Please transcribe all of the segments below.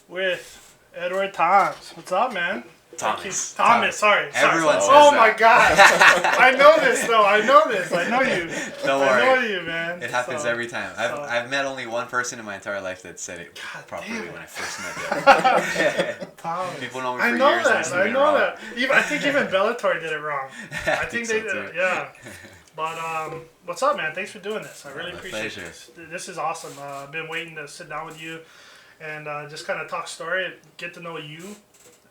with Edward Thommes. What's up, man? Thommes. Sorry. Everyone says Oh that. my God. I know this though. I know you. Don't worry. I know you, man. It happens every time. so- I've met only one person in my entire life that said it God properly damn it. when I first met them. Thommes. People know me for I know years. that. I know that. I think even Bellator did it wrong. I think so they did too. it. Yeah. But what's up, man? Thanks for doing this. I really My appreciate pleasure. this. This is awesome. I've been waiting to sit down with you and just kind of talk story, get to know you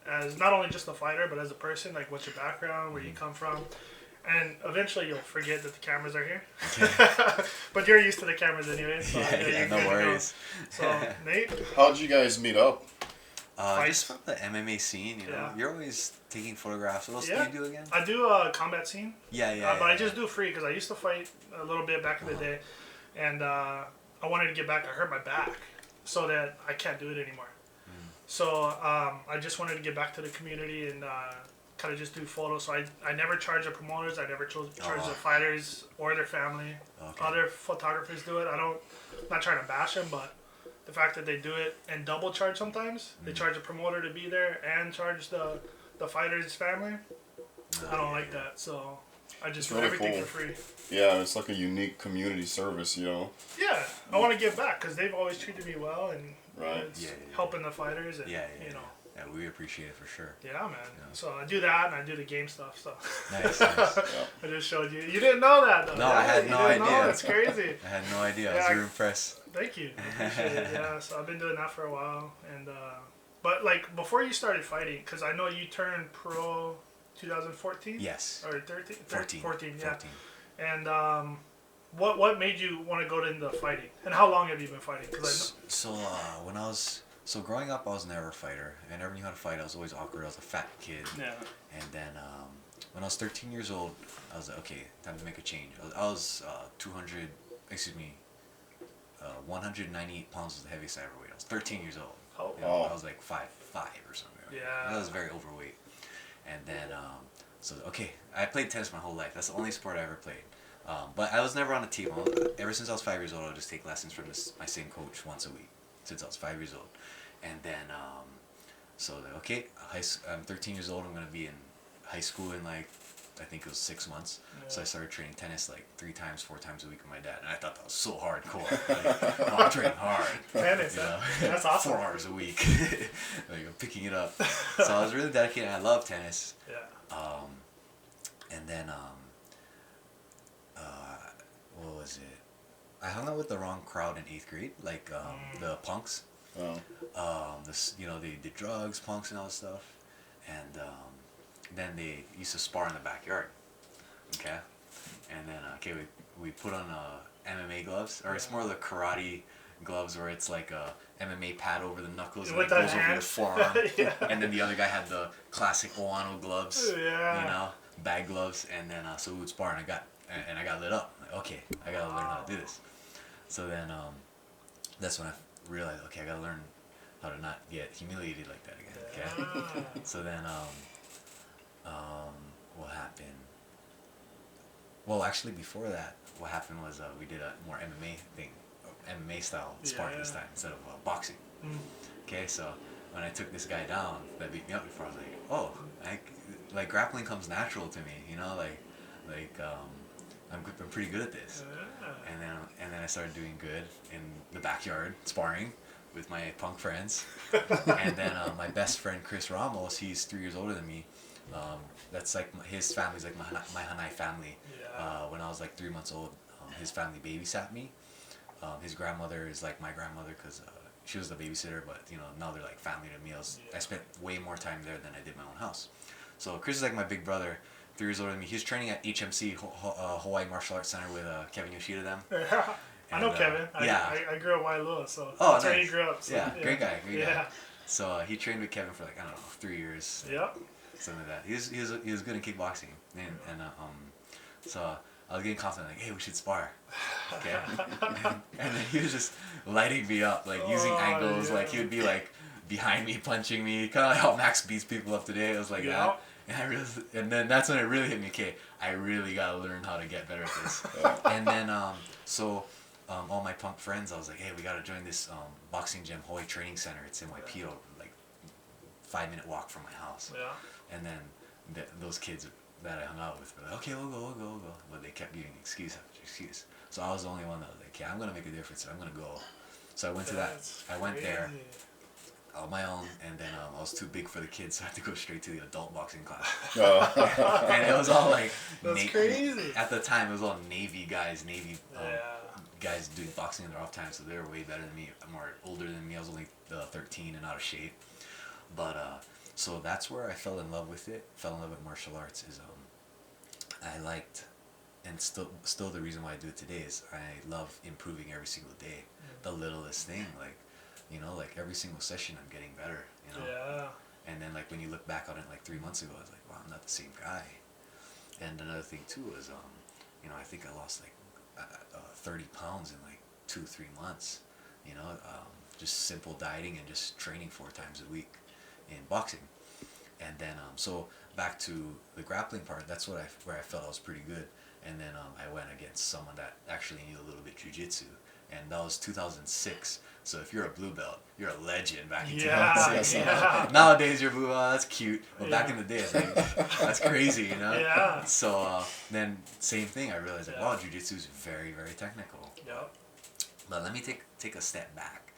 as not only just a fighter, but as a person. Like, what's your background, where you come from, and eventually you'll forget that the cameras are here. Okay. But you're used to the cameras anyway. So Yeah, you're no good to go. worries. So Nate, How'd you guys meet up? Just from the MMA scene, you know. Yeah. You're always taking photographs. What else Yeah. do you do again? I do a combat scene. Yeah. But I just do free because I used to fight a little bit back in the day, and I wanted to get back. I hurt my back, so that I can't do it anymore. So I just wanted to get back to the community and kind of just do photos. So I never charge the promoters. I never charge the fighters or their family. Okay. Other photographers do it. I'm not trying to bash them, but the fact that they do it and double charge sometimes, they charge the promoter to be there and charge the fighter's family. I don't like that. So I just do really everything cool. for free. Yeah, it's like a unique community service, you know. Yeah, I want to give back because they've always treated me well and Right. it's Yeah. helping the fighters and Yeah. you know. Yeah, we appreciate it for sure. Yeah, man. So I do that and I do the game stuff. So Nice. I just showed you. You didn't know that though. No, I had You no didn't idea. know. That's crazy. I had no idea. I Yeah, was I- very impressed. Thank you. I appreciate it. Yeah. So I've been doing that for a while, and but like before you started fighting, because I know you turned pro 2014. Yes. Or 13. 14. 14. Yeah. 14. And what made you want to go into fighting, and how long have you been fighting? Because So growing up, I was never a fighter. I never knew how to fight. I was always awkward. I was a fat kid. yeah. And then when I was 13 years old, I was like, okay, time to make a change. I was 198 pounds was the heaviest I ever weighed. I was 13 years old. Oh. You know, I was like 5'5" or something. Yeah. I was very overweight. And then, I played tennis my whole life. That's the only sport I ever played. But I was never on a team. Ever since I was 5 years old, I would just take lessons from my same coach once a week since I was 5 years old. And then, I'm 13 years old. I'm going to be in high school in I think it was 6 months. Yeah. So I started training tennis 4 times a week with my dad. And I thought that was so hardcore. I'm training hard. Tennis, You know? that's awesome. 4 hours a week. I'm picking it up. So I was really dedicated. I love tennis. Yeah. And then, what was it? I hung out with the wrong crowd in 8th grade, the punks. Oh. They did drugs, punks, and all this stuff. And then they used to spar in the backyard. Okay? And then, we put on MMA gloves, or it's more the karate gloves where it's like a MMA pad over the knuckles and it With goes the over hand. the forearm. Yeah. And then the other guy had the classic Oano gloves, Yeah. bag gloves, and then so we would spar, and I got lit up. Like, okay, I gotta learn how to do this. So then that's when I realized, okay, I gotta learn how to not get humiliated like that again. Okay. Yeah. So then what happened? Well, actually, before that, what happened was we did a more MMA thing, MMA style sparring this time instead of boxing. Mm. Okay, so when I took this guy down that beat me up before, I was like, oh, grappling comes natural to me, you know, I'm pretty good at this. Yeah. And then I started doing good in the backyard sparring with my punk friends. And then my best friend Chris Ramos, he's 3 years older than me. That's his family's like my Hanai family. Yeah. When I was 3 months old, his family babysat me. His grandmother is like my grandmother because she was the babysitter, but now they're like family to me. I spent way more time there than I did my own house. So Chris is like my big brother, 3 years older than me. He's training at HMC, Hawaii Martial Arts Center with Kevin Yoshida them. I know Kevin. Yeah. I grew up in Waialua, so Oh, that's where nice. he grew up. So, Yeah, great guy. Yeah. So he trained with Kevin for 3 years. Yep. Something like that. He was good in kickboxing, and so I was getting confident, hey, we should spar. Okay. And then he was just lighting me up, using angles, yeah. he would be behind me, punching me, kind of like how Max beats people up today. It was like Yeah. that. And then that's when it really hit me. Okay, I really gotta learn how to get better at this. And then all my punk friends, I was like, hey, we gotta join this boxing gym, Hawaii Training Center. It's in Waipio, like 5-minute walk from my house. Yeah. And then those kids that I hung out with were like, okay, we'll go. But they kept giving excuse after excuse. So I was the only one that was like, yeah, I'm gonna make a difference. I'm gonna go. So I went to that. I went there on my own, and then I was too big for the kids, so I had to go straight to the adult boxing class. And it was all like that's crazy. At the time, it was all Navy guys, Yeah. guys doing boxing in their off time, so they were way better than me, more older than me. I was only 13 and out of shape. But so that's where I fell in love with it. Fell in love with martial arts. Is I liked, and still the reason why I do it today is I love improving every single day. The littlest thing, like, you know, like every single session I'm getting better, you know. Yeah. And then like when you look back on it like 3 months ago, I was like, wow, I'm not the same guy. And another thing too is, you know, I think I lost like 30 pounds in like 2-3 months. You know, just simple dieting and just training 4 times a week in boxing. And then so back to the grappling part, that's where I felt I was pretty good. And then I went against someone that actually knew a little bit jiu-jitsu, and that was 2006. So if you're a blue belt, you're a legend back in 2006. Yeah. Nowadays you're blue belt, that's cute. But back in the day, it's like, that's crazy, you know? Yeah. So then same thing, I realized like, wow, jiu-jitsu is very, very technical. Yep. But let me take a step back.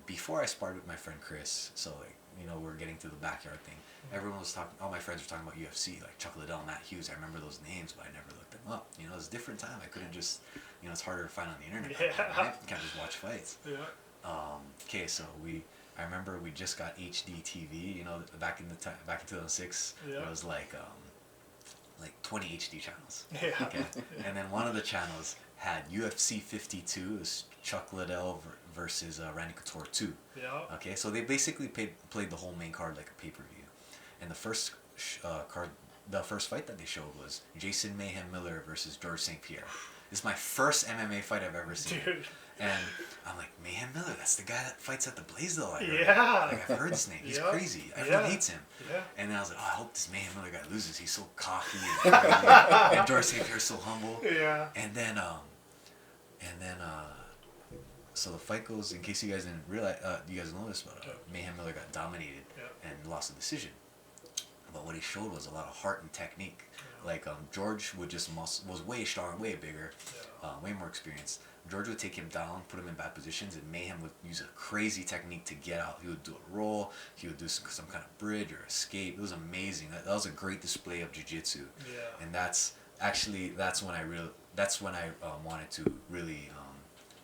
Before I sparred with my friend Chris, so like, you know, we're getting to the backyard thing. Everyone was talking, all my friends were talking about UFC, like Chuck Liddell, Matt Hughes. I remember those names, but I never looked them up. You know, it was a different time. I couldn't just, you know, it's harder to find on the internet. Yeah. Right? You can't just watch fights. Yeah. Okay, so I remember we just got HD TV. You know, back in 2006, Yeah. it was like 20 HD channels. Yeah. Okay, and then one of the channels had UFC 52. It was Chuck Liddell versus Randy Couture 2. Yeah. Okay, so they basically played the whole main card like a pay-per-view, and the first fight that they showed was Jason Mayhem Miller versus George St. Pierre. This is my first MMA fight I've ever seen. Dude. And I'm like, Mayhem Miller, that's the guy that fights at the Blaisdell. I heard. Yeah. Like, I've heard this name. He's Yeah. crazy. Everyone hates him. Yeah. And then I was like, oh, I hope this Mayhem Miller guy loses. He's so cocky and crazy. And George St. Pierre's so humble. Yeah. And then so the fight goes, in case you guys didn't realize, you guys know this, but Mayhem Miller got dominated and lost the decision. But what he showed was a lot of heart and technique. Like George would just was way stronger, way bigger, way more experienced. George would take him down, put him in bad positions, and Mayhem would use a crazy technique to get out. He would do a roll, he would do some kind of bridge or escape. It was amazing. That was a great display of jiu-jitsu. Yeah. And that's when I wanted to really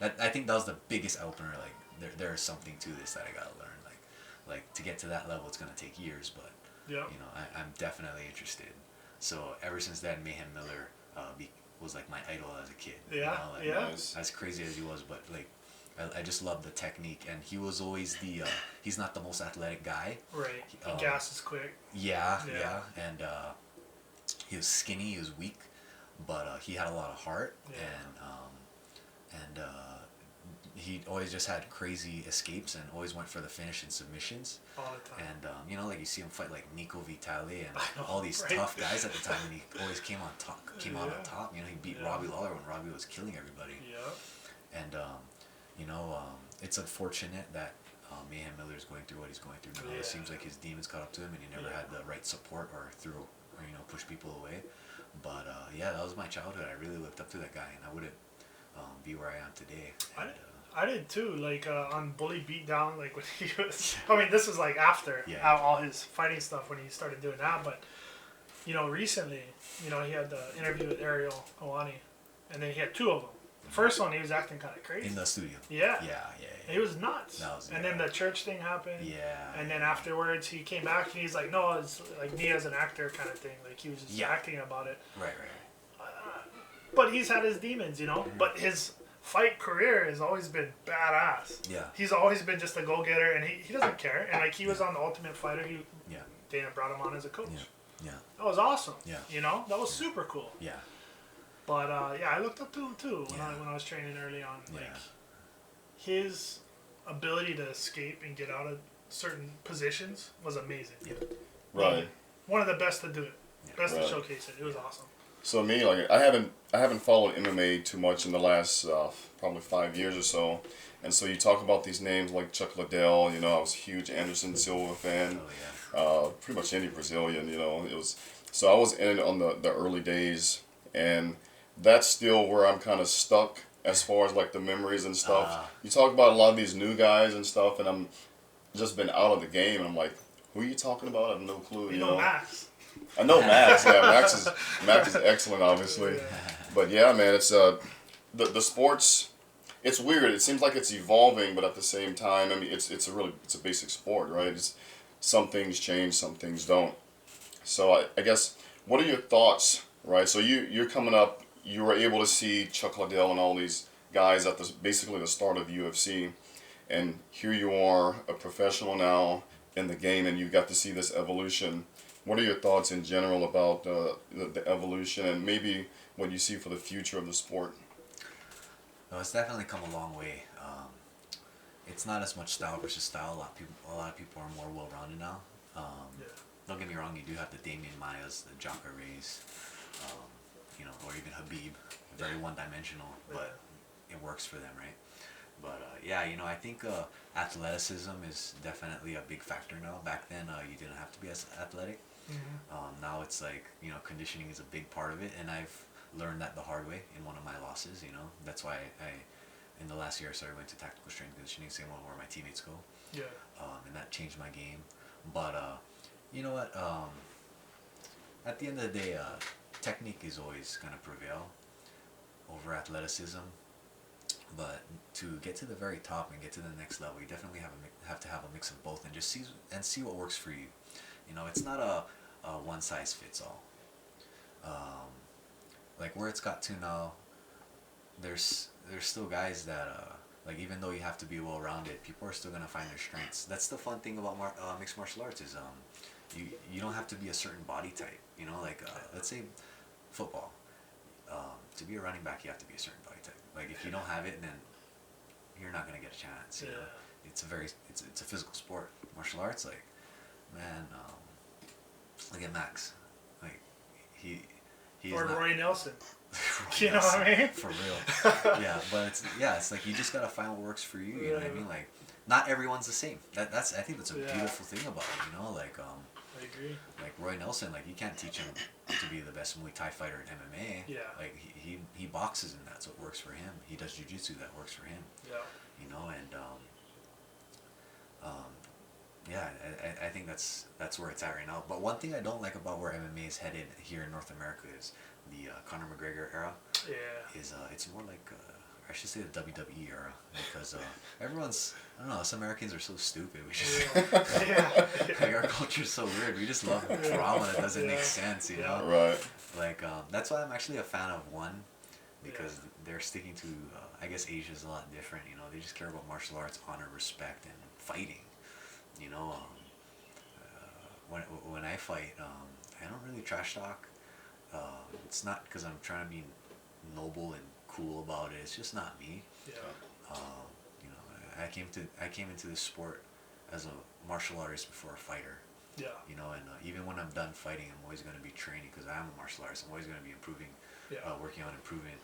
I think that was the biggest opener. Like there is something to this that I gotta learn. Like to get to that level, it's gonna take years, but Yeah. you know, I'm definitely interested. So ever since then, Mayhem Miller was like my idol as a kid. Yeah, You know, like, yeah. As crazy as he was, but like I just loved the technique, and he was always he's not the most athletic guy. Right. Gas is quick. Yeah, Yeah. and he was skinny, he was weak, but he had a lot of heart, Yeah. and he always just had crazy escapes and always went for the finish and submissions. All the time. And you know, like you see him fight like Nico Vitale and I know, all these right? tough guys at the time, and he always came out on Yeah. top. You know, he beat Yeah. Robbie Lawler when Robbie was killing everybody. Yeah. And you know, it's unfortunate that Mayhem Miller is going through what he's going through now. Yeah. It seems like his demons caught up to him, and he never Yeah. had the right support or you know, push people away. But yeah, that was my childhood. I really looked up to that guy, and I wouldn't be where I am today. And, I did too, like on Bully Beatdown, like when he was, I mean, this was like after Yeah. all his fighting stuff when he started doing that, but, you know, recently, you know, he had the interview with Ariel Hawani, and then he had 2 of them. The first one, he was acting kind of crazy. in the studio. Yeah. Yeah. He was nuts. And then the church thing happened. Yeah. And then afterwards, he came back and he's like, no, it's like me as an actor kind of thing. Like he was just acting about it. Right. But he's had his demons, you know? But his fight career has always been badass. Yeah. He's always been just a go-getter, and he doesn't care. And like he was on the Ultimate Fighter. Yeah. Dana brought him on as a coach. Yeah. That was awesome. Yeah. You know, that was super cool. Yeah. But yeah, I looked up to him too when Yeah. I was training early on. Like Yeah. his ability to escape and get out of certain positions was amazing. Yeah. Right. One of the best to do it. Yeah. Best to Right. showcase it. It was awesome. So me, like I haven't followed MMA too much in the last probably 5 years or so, and so you talk about these names like Chuck Liddell. You know, I was a huge Anderson Silva fan. Oh yeah. Pretty much any Brazilian. You know, it was. So I was in it on the early days, and that's still where I'm kind of stuck as far as like the memories and stuff. You talk about a lot of these new guys and stuff, and I'm just been out of the game, and I'm like, who are you talking about? I have no clue. You know Max. I know Max. Yeah, Max is excellent, obviously. But yeah, man, it's the sports. It's weird. It seems like it's evolving, but at the same time, I mean, it's a basic sport, right? It's some things change, some things don't. So I guess what are your thoughts, right? So you're coming up. You were able to see Chuck Liddell and all these guys at basically the start of the UFC, and here you are, a professional now in the game, and you got to see this evolution. What are your thoughts in general about the evolution and maybe what you see for the future of the sport? Well, it's definitely come a long way. It's not as much style versus style. A lot of people are more well-rounded now. Don't get me wrong, you do have the Damian Maias, the Jacare Reyes, or even Habib. Very one-dimensional, but it works for them, right? But I think athleticism is definitely a big factor now. Back then, you didn't have to be as athletic. Now it's like, conditioning is a big part of it, and I've learned that the hard way in one of my losses. That's why in the last year or so, I went to tactical strength conditioning, same one where my teammates go. Yeah. And that changed my game. But you know what? At the end of the day, technique is always gonna prevail over athleticism. But to get to the very top and get to the next level, you definitely have to have a mix of both, and just see what works for you. It's not a one size fits all. Like where it's got to now, there's still guys that like, even though you have to be well rounded, people are still gonna find their strengths. That's the fun thing about mixed martial arts is you don't have to be a certain body type. Like let's say football. To be a running back, you have to be a certain body type. Like if you don't have it, then you're not gonna get a chance. You know? It's a physical sport. Martial arts, like, man, look at Max. Like he's or not, Roy Nelson. Roy You know what I mean? For real. Yeah, but it's like you just gotta find what works for you. You know what I mean? Like, not everyone's the same. I think that's a beautiful thing about it. Like I agree. Like Roy Nelson, like you can't teach him to be the best Muay Thai fighter in MMA. Yeah. Like he boxes and that's what works for him. He does jiu-jitsu, that works for him. Yeah. I think that's where it's at right now. But one thing I don't like about where MMA is headed here in North America is the Conor McGregor era. Yeah. Is it's more like I should say the WWE era, because everyone's, I don't know, us Americans are so stupid. We just like our culture's so weird. We just love drama that doesn't make sense, you know. Right. Like that's why I'm actually a fan of One, because they're sticking to I guess Asia's a lot different. They just care about martial arts, honor, respect, and fighting. When I fight, I don't really trash talk. It's not because I'm trying to be noble and cool about it. It's just not me. Yeah. I came into this sport as a martial artist before a fighter. Yeah. And even when I'm done fighting, I'm always going to be training, because I am a martial artist. I'm always going to be improving, working on improving.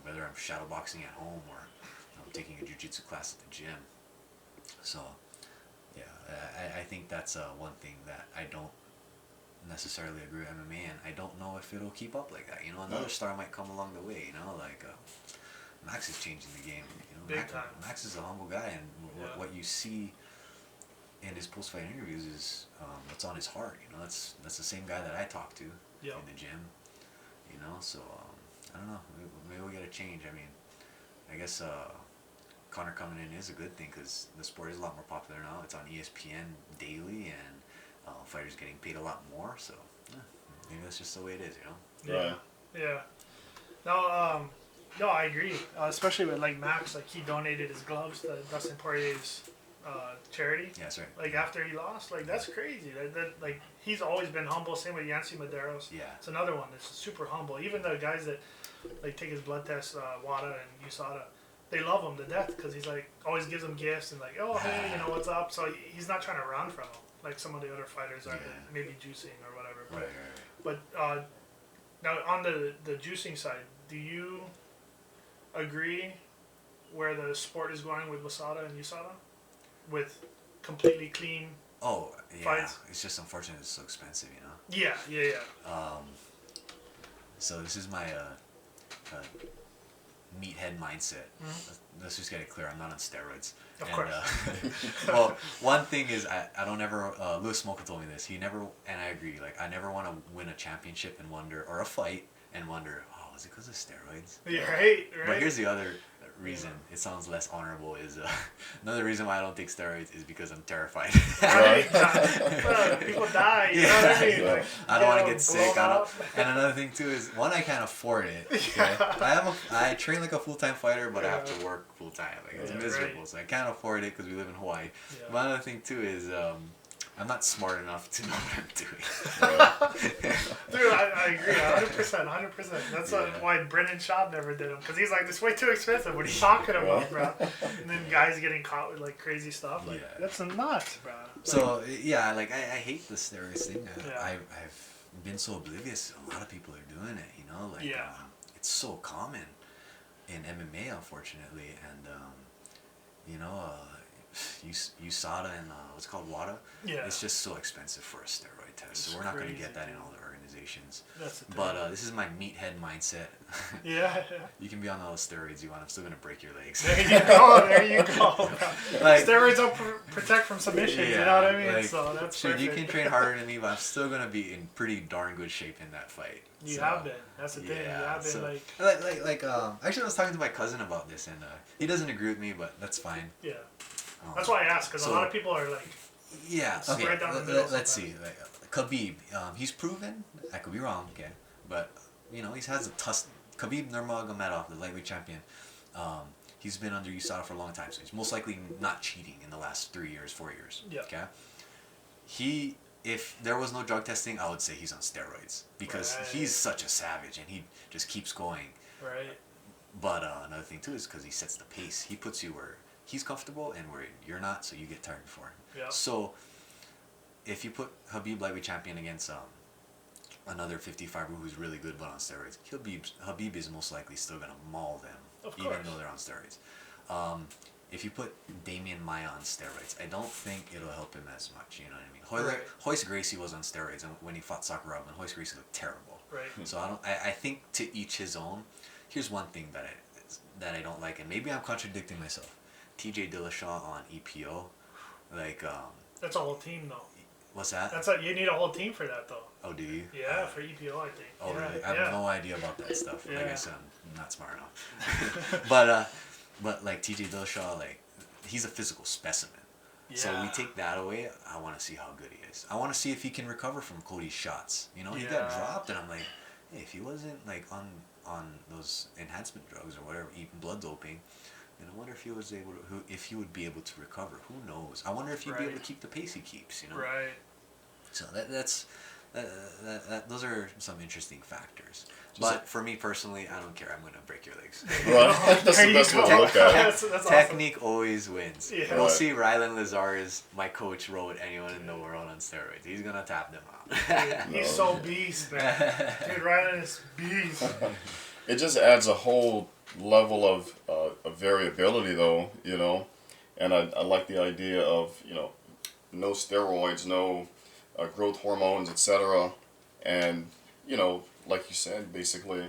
Whether I'm shadow boxing at home or I'm taking a jiu-jitsu class at the gym. So, yeah, I think that's one thing that I don't necessarily agree with MMA, and I don't know if it'll keep up like that. Another star might come along the way. Like Max is changing the game. Big time. Max is a humble guy, and what you see in his post-fight interviews is what's on his heart. That's the same guy that I talk to in the gym. So I don't know. Maybe we'll get a change. I mean, I guess Conor coming in is a good thing, because the sport is a lot more popular now. It's on ESPN daily, and fighters getting paid a lot more. So maybe that's just the way it is, Yeah. Yeah. No, I agree. Especially with like Max, like he donated his gloves to Dustin Poirier's charity. Yeah, that's right. Like after he lost, like that's crazy. That like he's always been humble. Same with Yancy Medeiros. Yeah. It's another one that's super humble. Even the guys that like take his blood test, Wada and USADA, they love him to death, because he's like always gives them gifts and like, oh hey, what's up. So he's not trying to run from them like some of the other fighters are, maybe juicing or whatever. Right. But Now, on the juicing side, do you agree where the sport is going with WASADA and USADA? With completely clean Oh, yeah. fights? It's just unfortunate it's so expensive, you know? Yeah. So this is my meathead mindset. Let's just get it clear. I'm not on steroids. Of course. Well, one thing is I don't ever. Louis Smoker told me this. He never, and I agree. Like I never want to win a championship and wonder, or a fight and wonder, oh, is it because of steroids? Yeah, right. But here's the other reason. It sounds less honorable. Is another reason why I don't take steroids is because I'm terrified. Right. People die. You know what I mean? Yeah. Like, I don't want to blown get sick. up. And another thing too is one, I can't afford it. Okay? I train like a full-time fighter, but I have to work full-time. Like it's miserable, so I can't afford it because we live in Hawaii. Yeah. But another thing too is I'm not smart enough to know what I'm doing. Dude, I agree, 100%. That's why Brendan Schaub never did them, because he's like, this is way too expensive. What are you talking about, bro? And then guys getting caught with like crazy stuff, like that's nuts, bro. So yeah, like I hate the steroids thing. Yeah. I've been so oblivious. A lot of people are doing it, you know. Like it's so common in MMA, unfortunately, and you know, USADA and what's it called, WADA. Yeah. It's just so expensive for a steroid test, so we're not going to get that in all the organizations. That's the thing. But this is my meathead mindset. Yeah. You can be on all the steroids you want. I'm still going to break your legs. There you go. Bro. Like, steroids don't protect from submissions, you know what I mean? Like, so that's sure, perfect. you can train harder than me, but I'm still going to be in pretty darn good shape in that fight. You have been. That's the thing. You have been, actually, I was talking to my cousin about this, and he doesn't agree with me, but that's fine. Yeah. That's why I asked, because a lot of people are like, yeah, it's okay, right down the middle let's see. Like, Khabib, he's proven, I could be wrong, okay, but, you know, he's has a tough, Khabib Nurmagomedov, the lightweight champion, he's been under USADA for a long time, so he's most likely not cheating in the last 3 years, 4 years, okay? If there was no drug testing, I would say he's on steroids, because he's such a savage, and he just keeps going. Right. But another thing, too, is because he sets the pace. He puts you where he's comfortable and where you're not, so you get tired before him. Yeah. So, if you put Khabib lightweight champion against another 55er who's really good but on steroids, Khabib is most likely still going to maul them, even though they're on steroids. If you put Damian Maia on steroids, I don't think it'll help him as much, you know what I mean? Royce Gracie was on steroids, and when he fought Sakuraba, and Royce Gracie looked terrible. Right. So I think to each his own. Here's one thing that I don't like, and maybe I'm contradicting myself. TJ Dillashaw on EPO, like that's a whole team though. What's that? You need a whole team for that though. Oh, do you? Yeah, for EPO, I think. Oh, yeah, really? I have no idea about that stuff. Yeah. Like I said, I'm not smart enough. but like TJ Dillashaw, like he's a physical specimen. Yeah. So we take that away. I want to see how good he is. I want to see if he can recover from Cody's shots. You know, he got dropped, and I'm like, hey, if he wasn't like on those enhancement drugs or whatever, eating blood doping, then I wonder if he was able to, if he would be able to recover. Who knows? I wonder if he'd be able to keep the pace he keeps. You know. Right. So those are some interesting factors. But for me personally, I don't care. I'm gonna break your legs. Right. That's the best way to look at it. That's Technique always wins. Yeah. We'll see. Rylan Lazarus, my coach, rode anyone in the world on steroids. He's gonna tap them out. He's so beast, man. Dude, Rylan is beast. It just adds a whole level of variability, though, you know. And I like the idea of, you know, no steroids, no growth hormones, etc. And, you know, like you said, basically,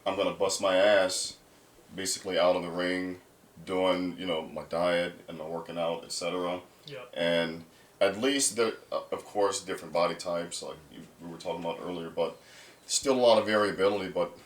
I'm going to bust my ass basically out of the ring doing, you know, my diet and my working out, etc. Yeah. And at least, there, of course, different body types, like we were talking about earlier, but still a lot of variability, but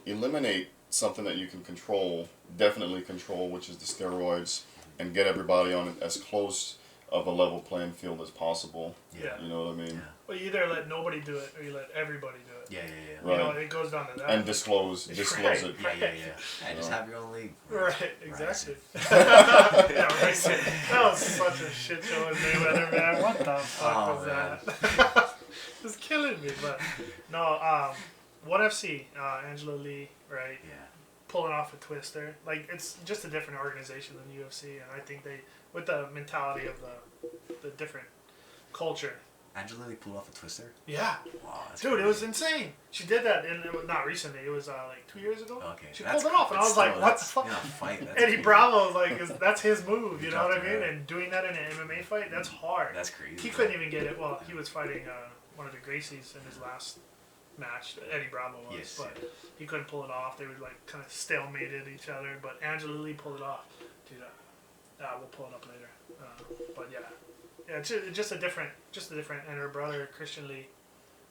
eliminate something that you can control, definitely control, which is the steroids, and get everybody on as close of a level playing field as possible. Yeah. You know what I mean? Yeah. Well, you either let nobody do it or you let everybody do it. Yeah. Right. You know, it goes down to that. And disclose it. Yeah, just have your own league. Right, exactly. Yeah, right. That was such a shit show in Mayweather, man. What the fuck was that? It's killing me, but no. One FC, Angela Lee, right? Yeah. Pulling off a twister. Like, it's just a different organization than UFC, and I think they, with the mentality of the different culture, Angela Lee pulled off a twister. Yeah. Wow, that's Dude, crazy. it was insane. She did that, and not recently. It was like 2 years ago. Okay. She pulled it off, and I was like, "What the fuck?" You know, fight. That's Eddie crazy. Bravo was like, "That's his move." You He know what I dropped mean? her. And doing that in an MMA fight, that's hard. That's crazy. He couldn't even get it. Well, he was fighting one of the Gracies in his last match. Eddie Bravo was, Yes, but he couldn't pull it off. They were like kind of stalemated each other. But Angela Lee pulled it off. Dude, we'll pull it up later. But yeah, it's just a different, and her brother Christian Lee,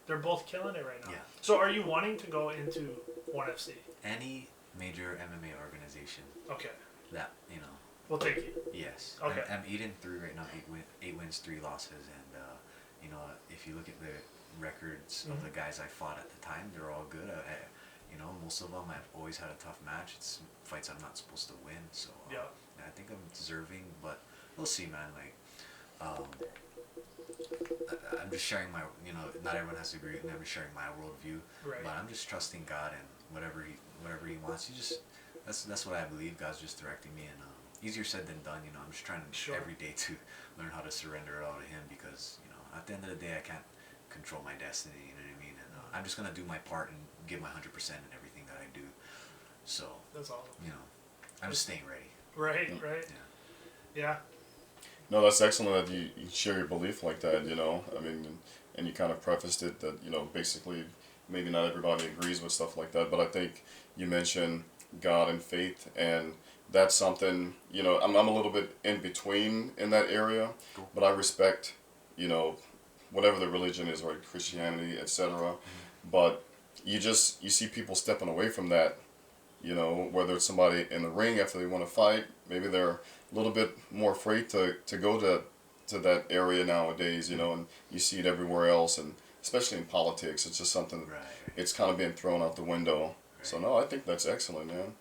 they're both killing it right now. Yeah. So, are you wanting to go into ONE FC? Any major MMA organization Okay, that, you know, we'll take you. yes. Okay. I'm 8-3 right now. 8 wins, 3 losses, and you know, if you look at the records of the guys I fought at the time, they're all good. You know, most of them I've always had a tough match. It's fights I'm not supposed to win, so Yeah. I think I'm deserving, but we'll see, man. Like, I'm just sharing my, you know, not everyone has to agree with me. I'm just sharing my worldview, Right. but I'm just trusting God and whatever he wants. That's what I believe. God's just directing me, and easier said than done. You know, I'm just trying every day to learn how to surrender it all to Him, because you know, at the end of the day, I can't control my destiny. You know what I mean? And I'm just gonna do my part and give my 100% in everything that I do. So That's awesome. you know, I'm just staying ready. Right. Yeah. No, that's excellent that you share your belief like that, you know. I mean, and you kind of prefaced it that, you know, basically maybe not everybody agrees with stuff like that, but I think you mentioned God and faith, and that's something, you know, I'm a little bit in between in that area, Cool. but I respect, you know, whatever the religion is, right, Christianity, etc. But you see people stepping away from that, you know, whether it's somebody in the ring after they want to fight, maybe they're a little bit more afraid to go to that area nowadays, you know, and you see it everywhere else, and especially in politics, it's just something, Right. it's kind of being thrown out the window. Right. So no, I think that's excellent, man.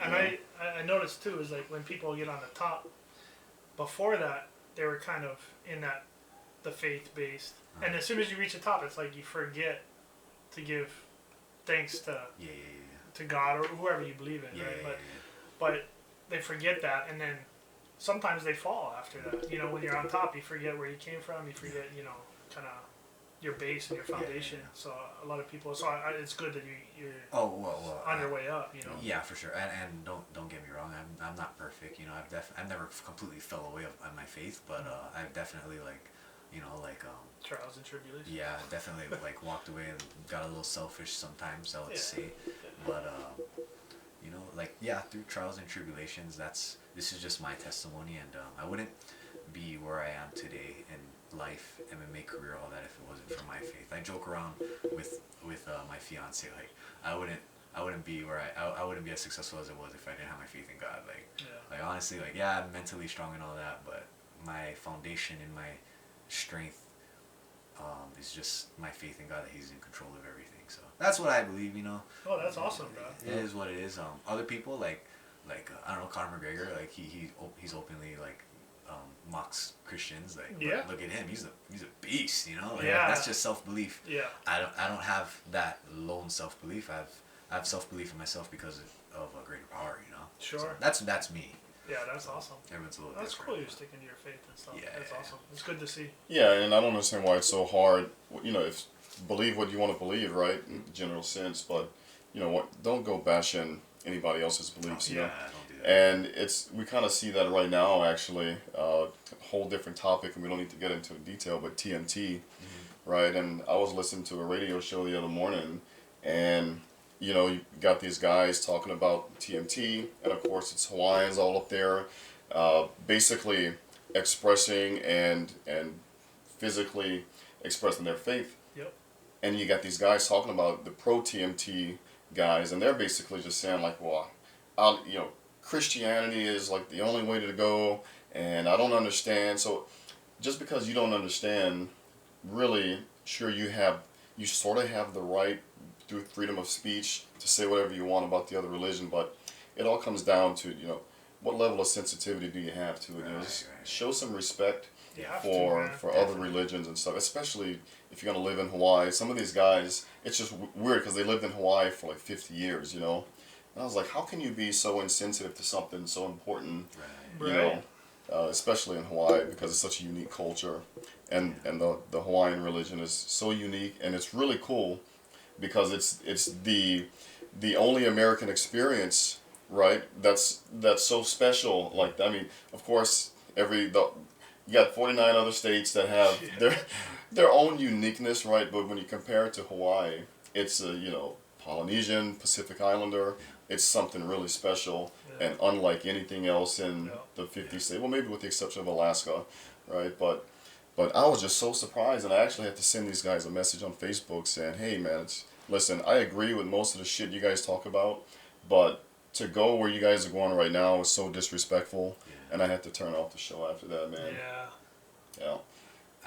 And I noticed too is like when people get on the top, before that they were kind of in the faith based, and as soon as you reach the top, it's like you forget to give thanks to Yeah. to God or whoever you believe in, Yeah. right? But they forget that, and then sometimes they fall after that. You know, when you're on top, you forget where you came from. You forget, you know, kind of your base and your foundation. Yeah. So a lot of people. So it's good that you're Oh well. on your way up. You know. Yeah, for sure. And don't get me wrong. I'm not perfect. You know, I've never completely fell away on my faith, but I've definitely Trials and tribulations. yeah, definitely walked away and got a little selfish sometimes, I would say. But you know, through trials and tribulations, this is just my testimony, and I wouldn't be where I am today in life, MMA career, all that, if it wasn't for my faith. I joke around with my fiance, like I wouldn't be where I wouldn't be as successful as I was if I didn't have my faith in God. Like honestly, I'm mentally strong and all that, but my foundation and my strength is just my faith in God, that He's in control of everything. So that's what I believe, you know. Oh, that's awesome, bro. It is what it is. Other people like I don't know, Conor McGregor, like he's openly mocks Christians. Look at him, he's a beast, you know. That's just self belief. Yeah. I don't have that lone self belief. I have self belief in myself because of a greater power, you know. Sure. So that's me. Yeah, that's awesome. Everyone's a little That's different. cool. You're sticking to your faith and stuff. Yeah. That's awesome. It's good to see. Yeah, and I don't understand why it's so hard. You know, if believe what you want to believe, right, in the general sense, but you know what? Don't go bashing anybody else's beliefs. You know. don't do that. And we kind of see that right now, actually. A whole different topic, and we don't need to get into detail, but TMT, right? And I was listening to a radio show the other morning, and you know, you got these guys talking about TMT, and of course it's Hawaiians all up there, basically expressing and physically expressing their faith. Yep. And you got these guys talking about the pro TMT guys, and they're basically just saying like, well, you know, Christianity is like the only way to go, and I don't understand. So just because you don't understand, really, sure, you sort of have the right through freedom of speech to say whatever you want about the other religion, but it all comes down to, you know, what level of sensitivity do you have to it? You know, just show some respect You have for to, man. other religions and stuff, especially if you're going to live in Hawaii. Some of these guys, it's just weird because they lived in Hawaii for like 50 years, you know. And I was like, how can you be so insensitive to something so important, Right. you know? especially in Hawaii because it's such a unique culture, and the Hawaiian religion is so unique, and it's really cool because it's the only American experience, right? That's so special. Like, I mean, of course, you got 49 other states that have their own uniqueness, right? But when you compare it to Hawaii, it's a, Polynesian, Pacific Islander. It's something really special and unlike anything else in the 50 states. Well, maybe with the exception of Alaska, right? But I was just so surprised, and I actually had to send these guys a message on Facebook saying, "Hey, man, listen, I agree with most of the shit you guys talk about, but to go where you guys are going right now is so disrespectful." And I had to turn off the show after that, man. Yeah.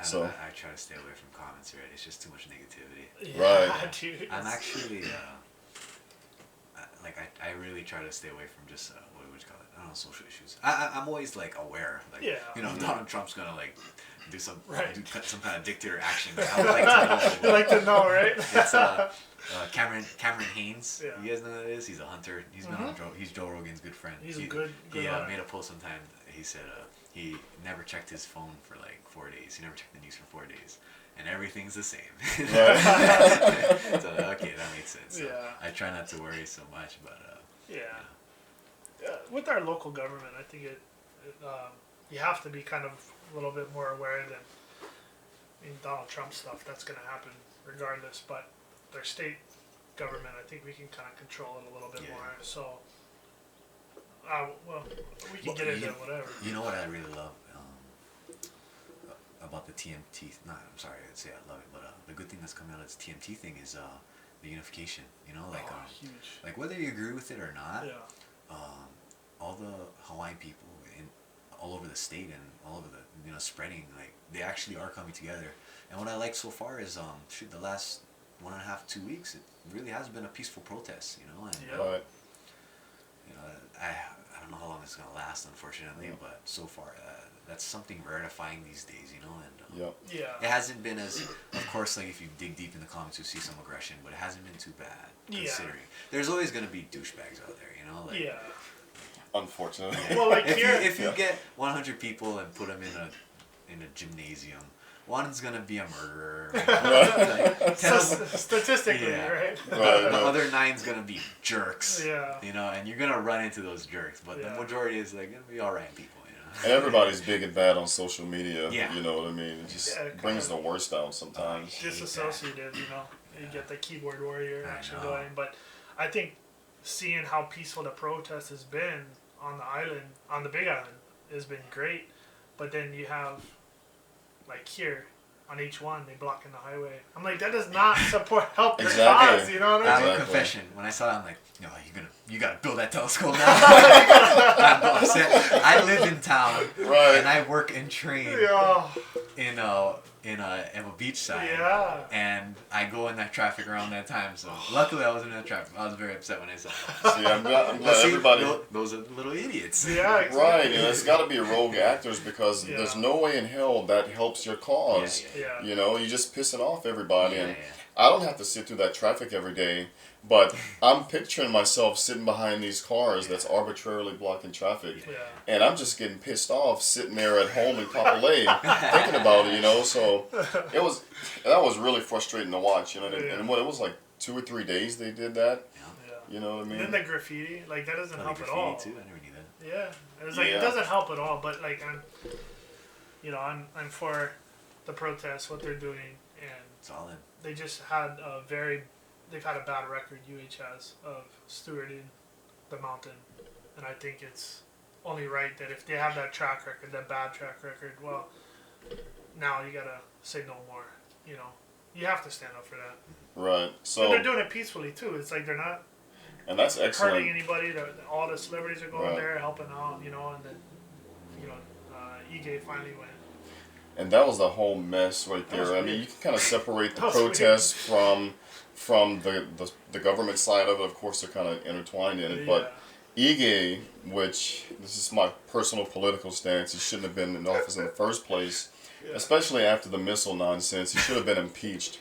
So I try to stay away from comments already. It's just too much negativity. Yeah, right. dude. I'm actually I really try to stay away from just what would you call it? I don't know, social issues. I'm always like aware, like Donald Trump's gonna like do some kind of dictator action. I would like to know. You like to know, right? It's Cameron Haynes. Yeah. You guys know who that is? He's a hunter. He's been on he's Joe Rogan's good friend. He's a good He hunter. made a post sometime. He said he never checked his phone for like 4 days. He never checked the news for 4 days, and everything's the same. Right. So okay, that makes sense. So I try not to worry so much, but with our local government, I think you have to be kind of a little bit more aware than Donald Trump stuff. That's going to happen regardless, but their state government, I think we can kind of control it a little bit more. So, we can get into whatever. You know what I really love about the TMT? I'm sorry to say I love it, but the good thing that's coming out of this TMT thing is the unification. Huge. Like whether you agree with it or not, Yeah. all the Hawaiian people all over the state and all over the spreading, like they actually are coming together. And what I like so far is the last 1.5 2 weeks, it really has been a peaceful protest, and Right. I don't know how long it's gonna last, unfortunately, but so far that's something rare to find these days, and it hasn't been as, of course, like if you dig deep in the comments, you see some aggression, but it hasn't been too bad considering. There's always gonna be douchebags out there, like, Unfortunately. Well, like if you get 100 people and put them in a gymnasium, one's gonna be a murderer. Statistically, right? The other 9's gonna be jerks. Yeah. And you're gonna run into those jerks, but the majority is like gonna be alright people. And everybody's big and bad on social media. Yeah. You know what I mean? It just brings the worst out sometimes. Disassociated, You get the keyboard warrior action going. But I think seeing how peaceful the protest has been on the island, on the Big Island, has been great. But then you have, like here, on H1, they blocking the highway. I'm like, that does not help your cause, you know what I I mean? have a confession. When I saw it, I'm like, you gotta build that telescope now. I'm upset. I live in town, and I work and train in a beach side, and I go in that traffic around that time. So luckily, I wasn't in that traffic. I was very upset when I saw it. See, I'm glad everybody. Those are little idiots. Yeah, exactly. Right, and it's got to be rogue actors because there's no way in hell that helps your cause. You're just pissing off everybody, and I don't have to sit through that traffic every day. But I'm picturing myself sitting behind these cars that's arbitrarily blocking traffic. And I'm just getting pissed off sitting there at home in Kapolei thinking about it, So that was really frustrating to watch, And what, it was like 2 or 3 days they did that. You know what I mean? And then the graffiti, like that doesn't help at all. Too? I never knew that. Yeah. It's like it doesn't help at all, but like I'm for the protests, what they're doing, and Solid. they just had they've had a bad record, UH has, of stewarding the mountain. And I think it's only right that if they have that track record, that bad track record, well, now you gotta say no more. You have to stand up for that. Right. So. And they're doing it peacefully too. It's like they're not. And that's excellent. Hurting anybody. All the celebrities are going there helping out. And then, Ige finally went. And that was the whole mess right there. I mean, you can kind of separate the protests from the government side of it. Of course, they're kind of intertwined in it. But Ige, which this is my personal political stance, he shouldn't have been in office in the first place, especially after the missile nonsense. He should have been impeached.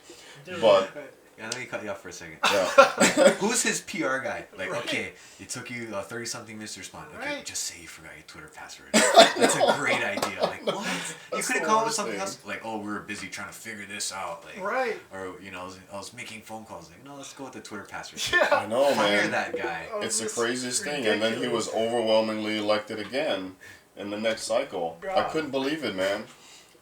But Yeah, let me cut you off for a second. Yeah. Who's his PR guy? Like, Right. okay, it took you 30-something minutes to respond. Okay, Right. just say you forgot your Twitter password. That's a great idea. Like, what? You That's could have the come up with worst something thing. else. Like, oh, we were busy trying to figure this out. Like, Right. Or, you know, I was making phone calls. Like, no, let's go with the Twitter password. Yeah. I know, Fire man. that guy. Oh, It's the just craziest thing. And then he was ridiculous. overwhelmingly elected again in the next cycle. I God. couldn't believe it, man.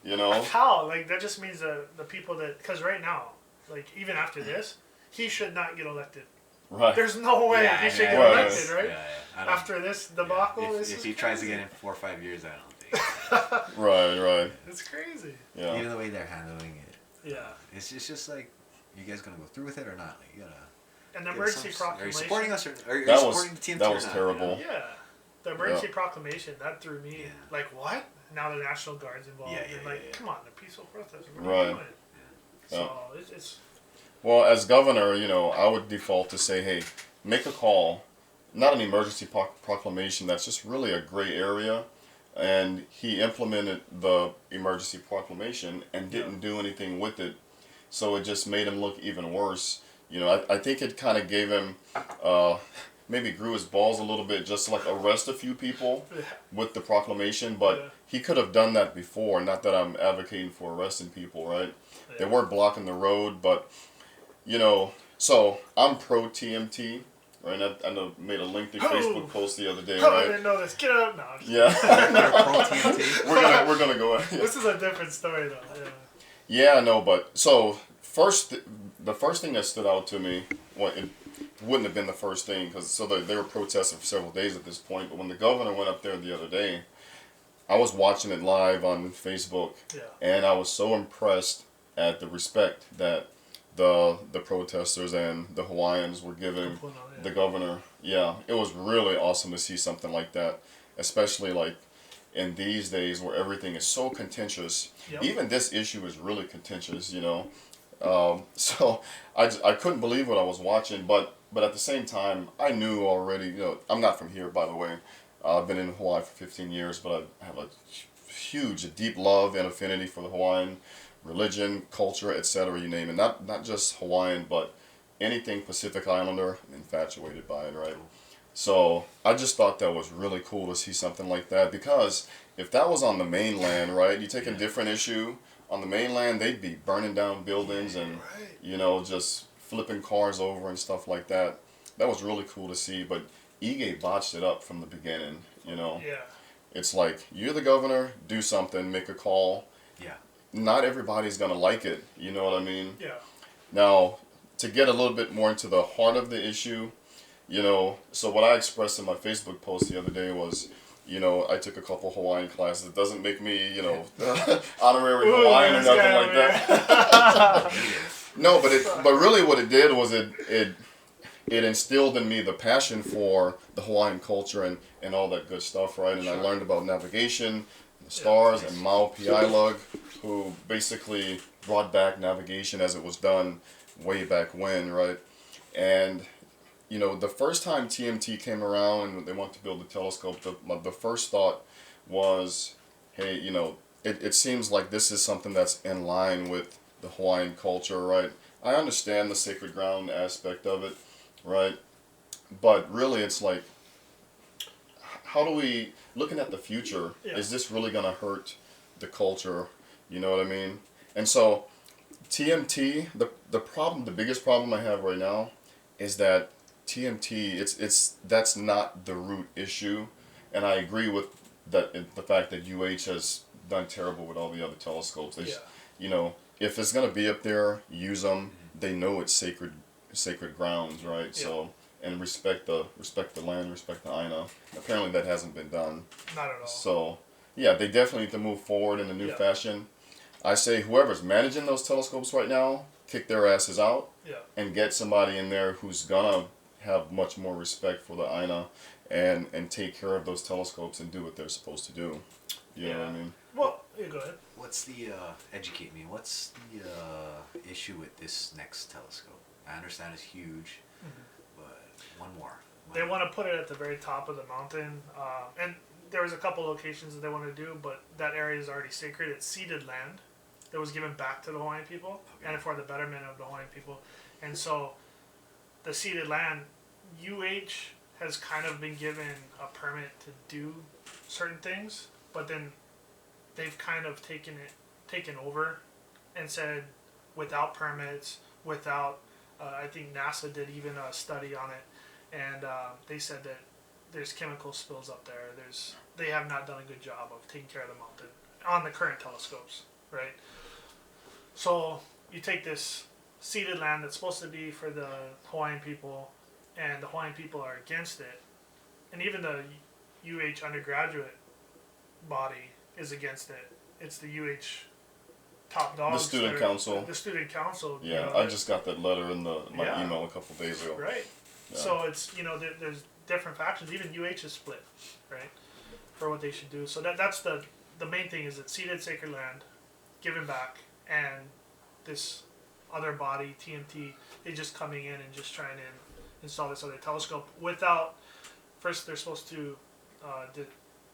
You know? Like how? Like that just means the people that, because right now, like even after this, he should not get elected. Right. There's no way he should get Right. elected, right? I don't- After this debacle, yeah. this If is he tries to crazy. get in 4 or 5 years, I don't think. Right. It's crazy. Yeah. Even the way they're handling it. Yeah. It's just like, you guys gonna go through with it or not? Like, you gotta. And the give emergency some- Are you proclamation. supporting us or are you That was- supporting the TMT that or was not? terrible. Yeah. The emergency proclamation, that threw me. Yeah. Like, what? Now the National Guard's involved. Yeah, and yeah, like, yeah. come on, the peaceful protest. What Right. are you doing? Yeah. So it's Well, as governor, you know, I would default to say, hey, make a call. Not an emergency proclamation. That's just really a gray area. And he implemented the emergency proclamation and didn't do anything with it. So it just made him look even worse. You know, I think it kind of gave him, maybe grew his balls a little bit just to like arrest a few people with the proclamation. But Yeah. he could have done that before. Not that I'm advocating for arresting people, right? They weren't blocking the road, but, you know, so I'm pro TMT. Right, I made a lengthy Facebook post the other day, oh, I right? didn't know this. Get up. No, I'm just Yeah, You're pro TMT? we're gonna go. This is a different story, though. Yeah, no, but so the first thing that stood out to me, well, it wouldn't have been the first thing because they were protesting for several days at this point. But when the governor went up there the other day, I was watching it live on Facebook, and I was so impressed at the respect that the protesters and the Hawaiians were giving the governor. Yeah, it was really awesome to see something like that, especially like in these days where everything is so contentious. Yep. Even this issue is really contentious, you know. So I couldn't believe what I was watching, but at the same time, I knew already, you know, I'm not from here, by the way. I've been in Hawaii for 15 years, but I have a huge, deep love and affinity for the Hawaiian religion, culture, etc. You name it. Not just Hawaiian, but anything Pacific Islander. I'm infatuated by it, right? So I just thought that was really cool to see something like that, because if that was on the mainland, right, you take a different issue on the mainland, they'd be burning down buildings and you know, just flipping cars over and stuff like that. That was really cool to see, but Ige botched it up from the beginning, you know. Yeah. It's like, you're the governor, do something, make a call. Yeah. Not everybody's gonna like it, you know what I mean? Yeah. Now, to get a little bit more into the heart of the issue, you know, so what I expressed in my Facebook post the other day was, you know, I took a couple Hawaiian classes. It doesn't make me, you know, honorary Hawaiian or this nothing guy like over that. No, but really what it did was it instilled in me the passion for the Hawaiian culture and all that good stuff, right? And I learned about navigation, the stars, and Maupii Lug, who basically brought back navigation as it was done way back when, right? And, you know, the first time TMT came around and they wanted to build the telescope, the first thought was, hey, you know, it seems like this is something that's in line with the Hawaiian culture, right? I understand the sacred ground aspect of it, right? But really it's like, how do we, looking at the future, is this really going to hurt the culture? You know what I mean? And so TMT, the biggest problem I have right now is that TMT, that's not the root issue. And I agree with the fact that UH has done terrible with all the other telescopes. You know, if it's going to be up there, use them. They know it's sacred grounds, right? Yeah. So, and respect the land, respect the Aina. Apparently that hasn't been done. Not at all. So, yeah, they definitely need to move forward in a new fashion. I say whoever's managing those telescopes right now, kick their asses out and get somebody in there who's gonna have much more respect for the Aina and take care of those telescopes and do what they're supposed to do. You know what I mean? Well, you go ahead. What's the, educate me, what's the issue with this next telescope? I understand it's huge, but one more. They want to put it at the very top of the mountain, and there was a couple locations that they want to do, but that area is already sacred. It's ceded land that was given back to the Hawaiian people and for the betterment of the Hawaiian people. And so the ceded land, UH has kind of been given a permit to do certain things, but then they've kind of taken over and said without permits, without, I think NASA did even a study on it, and they said that there's chemical spills up there. They have not done a good job of taking care of the mountain on the current telescopes, right? So you take this ceded land that's supposed to be for the Hawaiian people, and the Hawaiian people are against it, and even the UH undergraduate body is against it. It's the UH top dogs. The student council. The student council. Yeah, I just got that letter in my email a couple days ago. Right. Yeah. So it's, there's different factions. Even UH is split, right, for what they should do. So that's the main thing is that ceded sacred land, given back, and this other body, TMT, they just coming in and just trying to install this other telescope without, first they're supposed to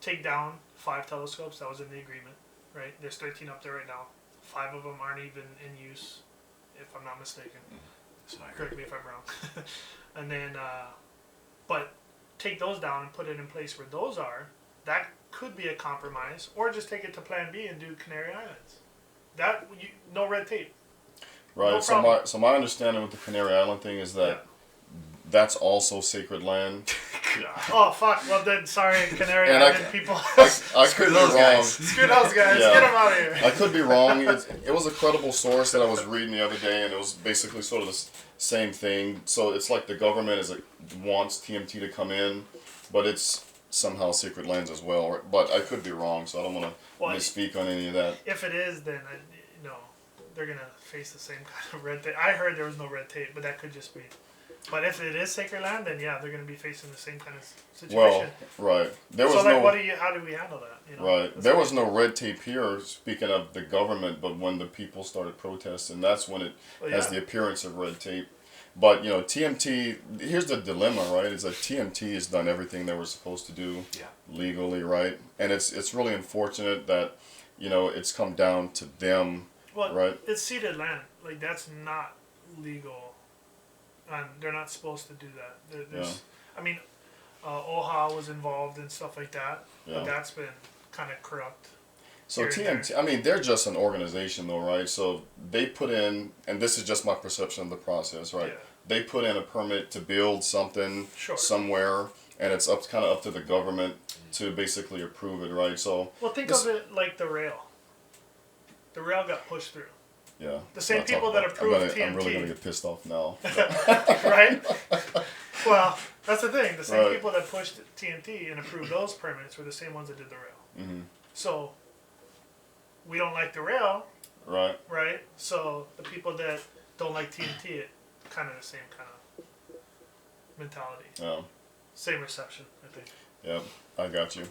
take down 5 telescopes. That was in the agreement, right? There's 13 up there right now. 5 of them aren't even in use, if I'm not mistaken. Correct me if I'm wrong. And then, but take those down and put it in place where those are. That could be a compromise, or just take it to Plan B and do Canary Islands. No red tape. Right. No so my understanding with the Canary Island thing is that that's also sacred land. Oh fuck! Well then, sorry, Canary And Island people. I could be wrong. Screw those guys. Yeah. Get them out of here. I could be wrong. It was a credible source that I was reading the other day, and it was basically sort of the same thing. So it's like the government wants TMT to come in, but it's somehow sacred lands as well. But I could be wrong, so I don't want to misspeak on any of that. If it is, then they're gonna face the same kind of red tape. I heard there was no red tape, but that could just be. But if it is sacred land, then yeah, they're going to be facing the same kind of situation. Well, right. There was how do we handle that? Right. There was no red tape here, speaking of the government, but when the people started protesting, that's when it has the appearance of red tape. But, TMT, here's the dilemma, right, is that TMT has done everything they were supposed to do legally, right? And it's really unfortunate that, it's come down to them, right? It's ceded land. Like, that's not legal. And they're not supposed to do that. I mean, OHA was involved and stuff like that, but that's been kind of corrupt. So TMT, I mean, they're just an organization though, right? So they put in, and this is just my perception of the process, right? Yeah. They put in a permit to build something somewhere, and it's kind of up to the government to basically approve it, right? So think of it like the rail. The rail got pushed through. Yeah. The same people that approved TMT. I'm really going to get pissed off now. Right? Well, that's the thing. The same people that pushed TMT and approved those permits were the same ones that did the rail. Mm-hmm. So, we don't like the rail. Right. Right? So, the people that don't like TMT, it kind of the same kind of mentality. Yeah. Same reception, I think. Yeah, I got you.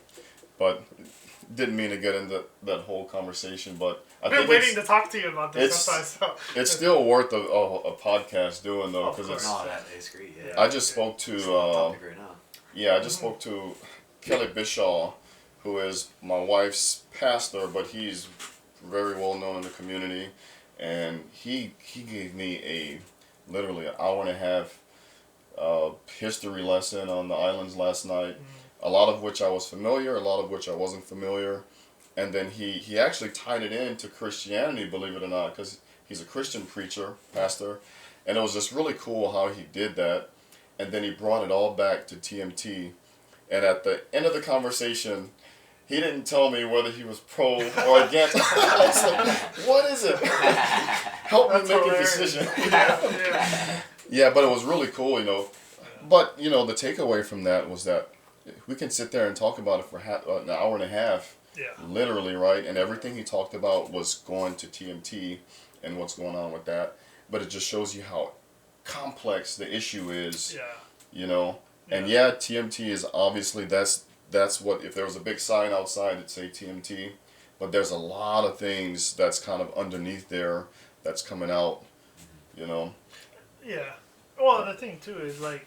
But didn't mean to get into that whole conversation, but I've been waiting to talk to you about this. It's still worth a podcast doing though, because it's great. Yeah. I just spoke to I just spoke to Kelly Bishaw, who is my wife's pastor, but he's very well known in the community, and he gave me literally an hour and a half history lesson on the islands last night. A lot of which I was familiar, a lot of which I wasn't familiar. And then he actually tied it into Christianity, believe it or not, because he's a Christian preacher, pastor. And it was just really cool how he did that. And then he brought it all back to TMT. And at the end of the conversation, he didn't tell me whether he was pro or against. I was like, what is it? Help me make a decision. Yeah, but it was really cool, But, the takeaway from that was that we can sit there and talk about it for an hour and a half, literally, right? And everything he talked about was going to TMT and what's going on with that. But it just shows you how complex the issue is, And TMT is obviously, that's what, if there was a big sign outside, it'd say TMT. But there's a lot of things that's kind of underneath there that's coming out, Yeah. Well, the thing, too, is like,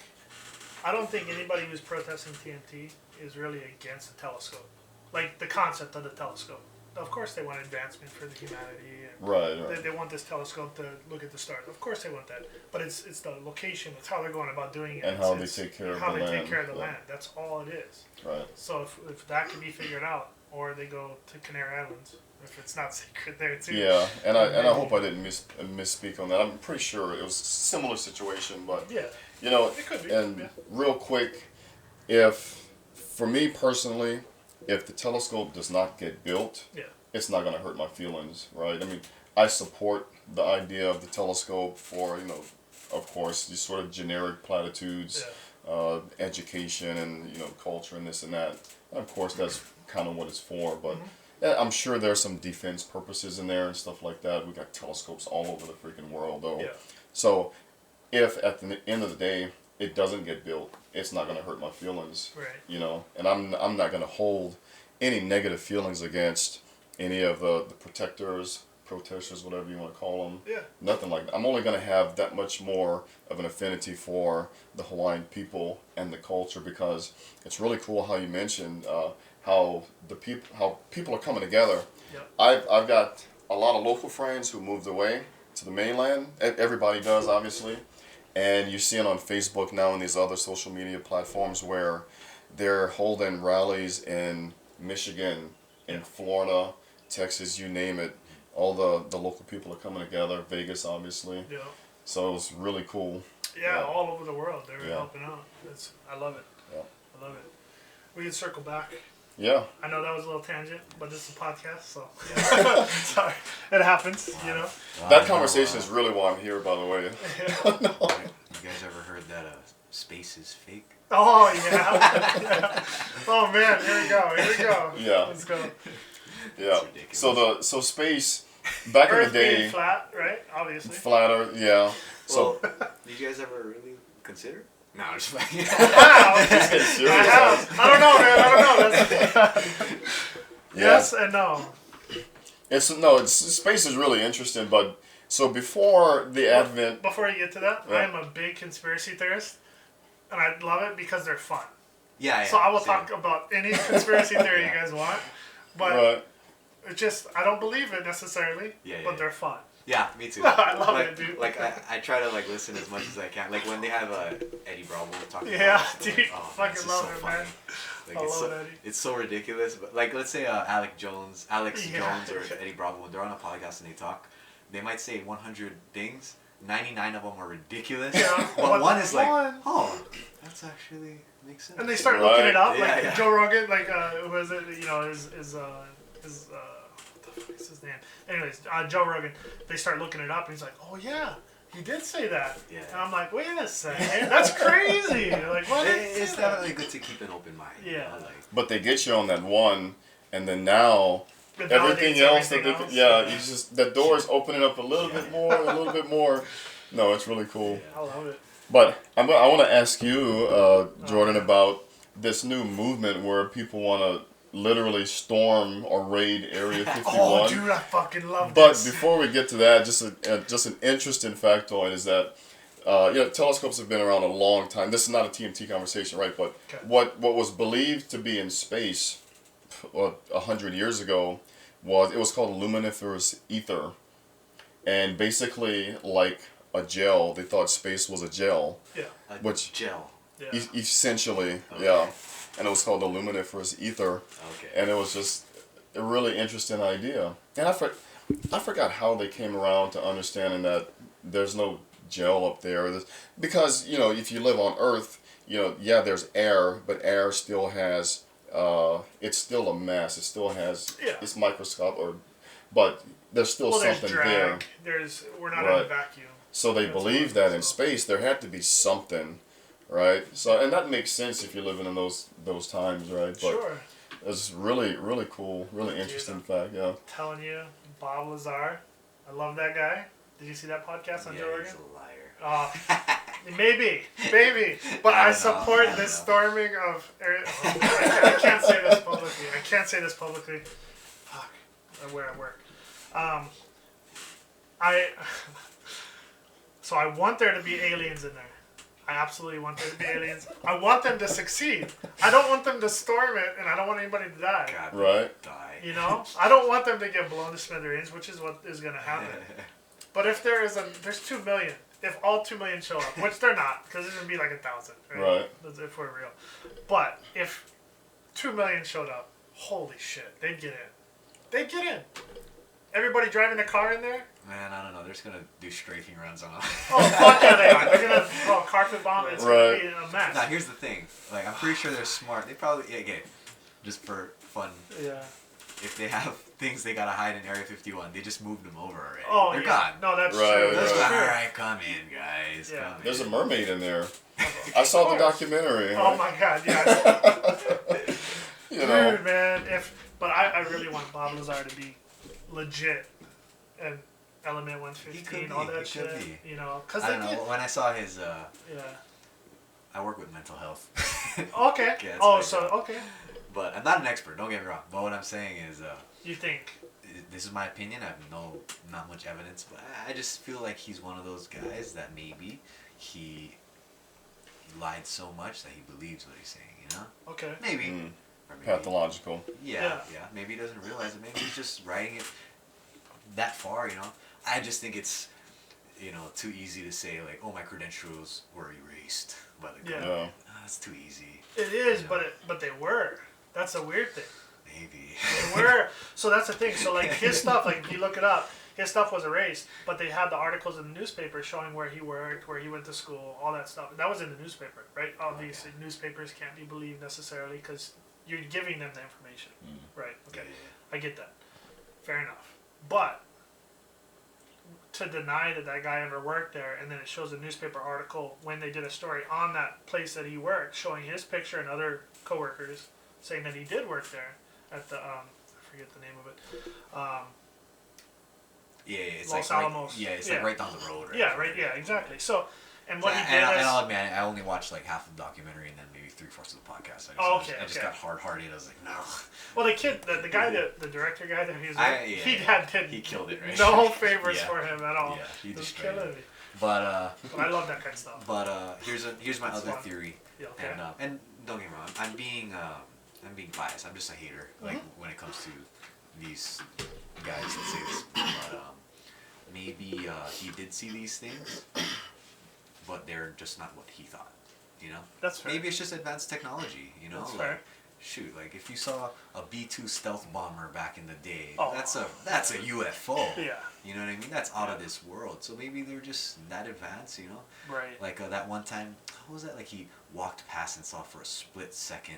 I don't think anybody who's protesting TMT is really against the telescope. Like, the concept of the telescope. Of course they want advancement for the humanity and Right. They want this telescope to look at the stars. Of course they want that, but it's the location. It's how they're going about doing it. And how they take care of the land. Take care of the land. That's all it is. Right. So if that can be figured out, or they go to Canary Islands, if it's not secret there too. Yeah, and I hope I didn't misspeak on that. I'm pretty sure it was a similar situation, but Yeah. you know, It could be. and Yeah. real quick, for me personally, if the telescope does not get built, Yeah. it's not going to hurt my feelings, right? I mean, I support the idea of the telescope for, of course, these sort of generic platitudes, education and, culture and this and that. And of course, that's kind of what it's for, but yeah, I'm sure there's some defense purposes in there and stuff like that. We got telescopes all over the freaking world, though. Yeah. So if at the end of the day it doesn't get built, it's not going to hurt my feelings, Right. And I'm not going to hold any negative feelings against any of the protesters, whatever you want to call them. Yeah. Nothing like that. I'm only going to have that much more of an affinity for the Hawaiian people and the culture, because it's really cool how you mentioned how people are coming together. Yep. I've got a lot of local friends who moved away to the mainland. Everybody does, obviously. And you see it on Facebook now and these other social media platforms where they're holding rallies in Michigan, in Florida, Texas, you name it. All the local people are coming together. Vegas, obviously. Yeah. So it was really cool. Yeah, all over the world they were Yeah. helping out. I love it. Yeah. I love it. We can circle back. Yeah. I know that was a little tangent, but this is a podcast, so yeah. Sorry, it happens. Wow. That conversation is really why I'm here, by the way. You guys ever heard that space is fake? Oh yeah. Oh man, here we go. Yeah. Let's go. Yeah. Ridiculous. So space, back in Earth the day, being flat, right? Obviously. flatter, yeah. So Well, did you guys ever really consider? No, I'm just playing. Wow. just getting serious. I have. I don't know, man. I don't know. That's yes and no. Space is really interesting, but so before the advent, Before you get to that, Yeah. I am a big conspiracy theorist, and I love it because they're fun. Yeah. So I will same. talk about any conspiracy theory you guys want, but right? it's just I don't believe it necessarily, but they're fun. Yeah, me too. I love like, it, dude. Like I try to listen as much as I can. Like when they have Eddie Bravo talking. Yeah, about it, dude, like, oh, fucking this is love so it, funny. man. Like I it's love so, Eddie. it's so ridiculous. But like let's say Alex Yeah. Jones or Eddie Bravo, when they're on a podcast and they talk, they might say 100 things. 99 of them are ridiculous. Yeah, but one is like, one- oh, that's actually makes sense. And they start Right. looking it up, Yeah, like yeah. Joe Rogan, like who is it? You know, is what the fuck is his name? Anyways, Joe Rogan. They start looking it up, and he's like, "Oh yeah, he did say that." Yeah. And I'm like, "Wait a second, that's crazy!" Like, what? It's definitely good to keep an open mind. Yeah. Like, But they get you on that one, and then now It validates everything else that everything they else. you just the door's opening up a little bit more, a little bit more. No, it's really cool. I love it. But I want to ask you, Jordan, about this new movement where people want to literally storm or raid Area 51. Oh, dude, I fucking love But this. before we get to that, just an interesting factoid is that telescopes have been around a long time. This is not a TMT conversation, right? But Okay. what was believed to be in space 100 years ago was called luminiferous ether, and basically like a gel. They thought space was a gel, Yeah. which gel. Yeah. essentially, Okay. yeah. And it was called the luminiferous ether. Okay. And it was just a really interesting idea. And I forgot how they came around to understanding that there's no gel up there. Because, if you live on Earth, there's air, but air still has, it's still a mass. It still has, it's microscopic, but there's still something there. We're not in Right. a vacuum. So they That's believe what- that in space there had to be something, right? So, and that makes sense if you're living in those times, right? But Sure. it's really, really cool, really interesting fact, yeah. Telling you, Bob Lazar. I love that guy. Did you see that podcast on Joe Yeah, Rogan? he's a liar. Maybe, but I I don't support know. this storming of. I can't say this publicly. I can't say this publicly. Fuck, where I work. So I want there to be aliens in there. I absolutely want there to be aliens. I want them to succeed. I don't want them to storm it, and I don't want anybody to die. God, Right. die. You know, I don't want them to get blown to smithereens, which is what is going to happen. But if there's 2 million, if all 2 million show up, which they're not, because it's going to be like 1,000, Right. if we're real. But if 2 million showed up, holy shit, they'd get in. They'd get in. Everybody driving a car in there? Man, I don't know. They're just gonna do strafing runs on them. Oh, fuck yeah, they are. They're going to carpet bomb it. It's going to be a mess. Now, here's the thing. Like, I'm pretty sure they're smart. They probably, okay, just for fun. Yeah. If they have things they gotta hide in Area 51, they just moved them over already. Oh, they're yeah. gone. No, that's Right, true. right. That's true. Alright, come in, guys. Yeah. Come in. There's a mermaid in there. I saw the documentary. Oh my god, yeah. You know. Dude, man, but I really want Bob Lazar to be legit and Element 115, all that shit. Be. You know, because I they don't know. did. When I saw his, Yeah. I work with mental health. Okay. Yeah, Oh, my so job. okay. But I'm not an expert. Don't get me wrong. But what I'm saying is, You think? this is my opinion. I have not much evidence, but I just feel like he's one of those guys that maybe he lied so much that he believes what he's saying. You know? Okay. Maybe. Mm. Or maybe Pathological. yeah. Maybe he doesn't realize it. Maybe he's just writing it that far. You know? I just think it's, too easy to say like, oh, my credentials were erased by the Yeah. government. That's too easy. It is, Yeah. but they were. That's a weird thing. Maybe. They were. So that's the thing. So like his stuff, like if you look it up, his stuff was erased, but they had the articles in the newspaper showing where he worked, where he went to school, all that stuff. That was in the newspaper, right? Obviously, newspapers can't be believed necessarily because you're giving them the information, right? Okay, Yeah. I get that. Fair enough. But to deny that guy ever worked there, and then it shows a newspaper article when they did a story on that place that he worked, showing his picture and other coworkers saying that he did work there at the I forget the name of it. Yeah, it's Los like Alamos. it's Yeah. like right down the road, right? Yeah, right. Yeah, exactly. So, and what he did and is, I'll admit, I only watched like half the documentary and then maybe 3/4 of the podcast. I just got hard-hearted. I was like, no. well, the kid, the guy, the director guy that he was, he killed it, right? no favors Yeah. for him at all. Yeah, he It was destroyed killing it. me. But But I love that kind of stuff. here's my That's other fun. theory. Yeah, okay. And don't get me wrong, I'm being biased. I'm just a hater. Like Mm-hmm. when it comes to these guys that say this, but maybe he did see these things, but they're just not what he thought. You know? That's fair. Maybe it's just advanced technology. You know? That's like, fair. shoot, like if you saw a B-2 stealth bomber back in the day, Oh. that's a UFO. Yeah. You know what I mean? That's out of this world. So maybe they're just that advanced, you know? Right. Like that one time, what was that? Like he walked past and saw for a split second,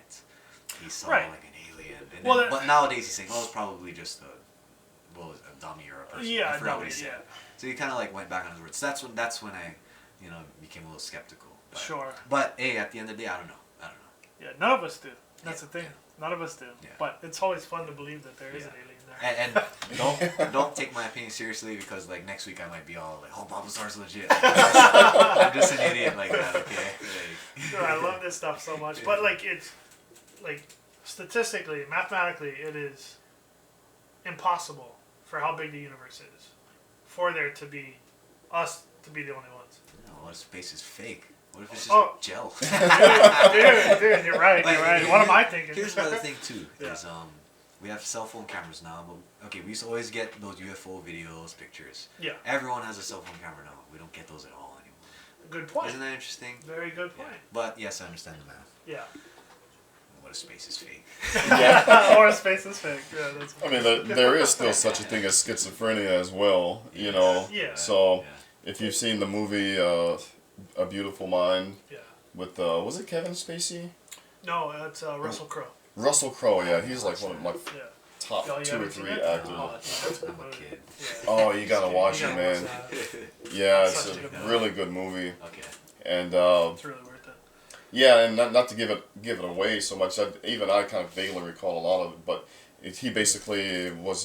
he saw Right. like an alien. And Well, then, but nowadays he's saying, oh, it's probably just a dummy or a person. Yeah, I forgot dummy, what he said. yeah. So he kind of like went back on his words. So that's when I, became a little skeptical. But, Sure. But hey, at the end of the day, I don't know. Yeah, none of us do. That's Yeah, the thing. yeah. None of us do. Yeah. But it's always fun to believe that there is Yeah. an alien there. And don't take my opinion seriously because like next week I might be all like, oh, Bob Lazar's legit. I'm just an idiot like that, okay? Like, Dude, I love this stuff so much. But like it's like statistically, mathematically, it is impossible for how big the universe is for there to be us to be the only ones. no, what if space is fake? What if it's just Oh. gel? Dude, you're right. Like, You're right. What am I thinking? Here's another thing too. Yeah. Is we have cell phone cameras now, but okay, we used to always get those UFO videos, pictures. Yeah. Everyone has a cell phone camera now. We don't get those at all anymore. Good point. Isn't that interesting? Very good Yeah. point. But yes, I understand the math. Yeah. What if space is fake? Yeah. Or space is fake. Yeah, that's. I mean, there is still such a thing as schizophrenia as well, you know. Yeah. So Yeah. if you've seen the movie A Beautiful Mind Yeah. with was it Kevin Spacey? No, it's Russell Crowe. Russell Crowe, yeah, he's like one of my Yeah. top Oh, you 2 or haven't seen 3 it? actors. Oh, that's a good I'm a movie. kid. Yeah. Oh, you gotta watch You it, gotta man. watch that. Yeah, it's Such a a good movie. really good movie, Okay. and It's really worth it. yeah, and not to give it away so much. Even I kind of vaguely recall a lot of it, but he basically was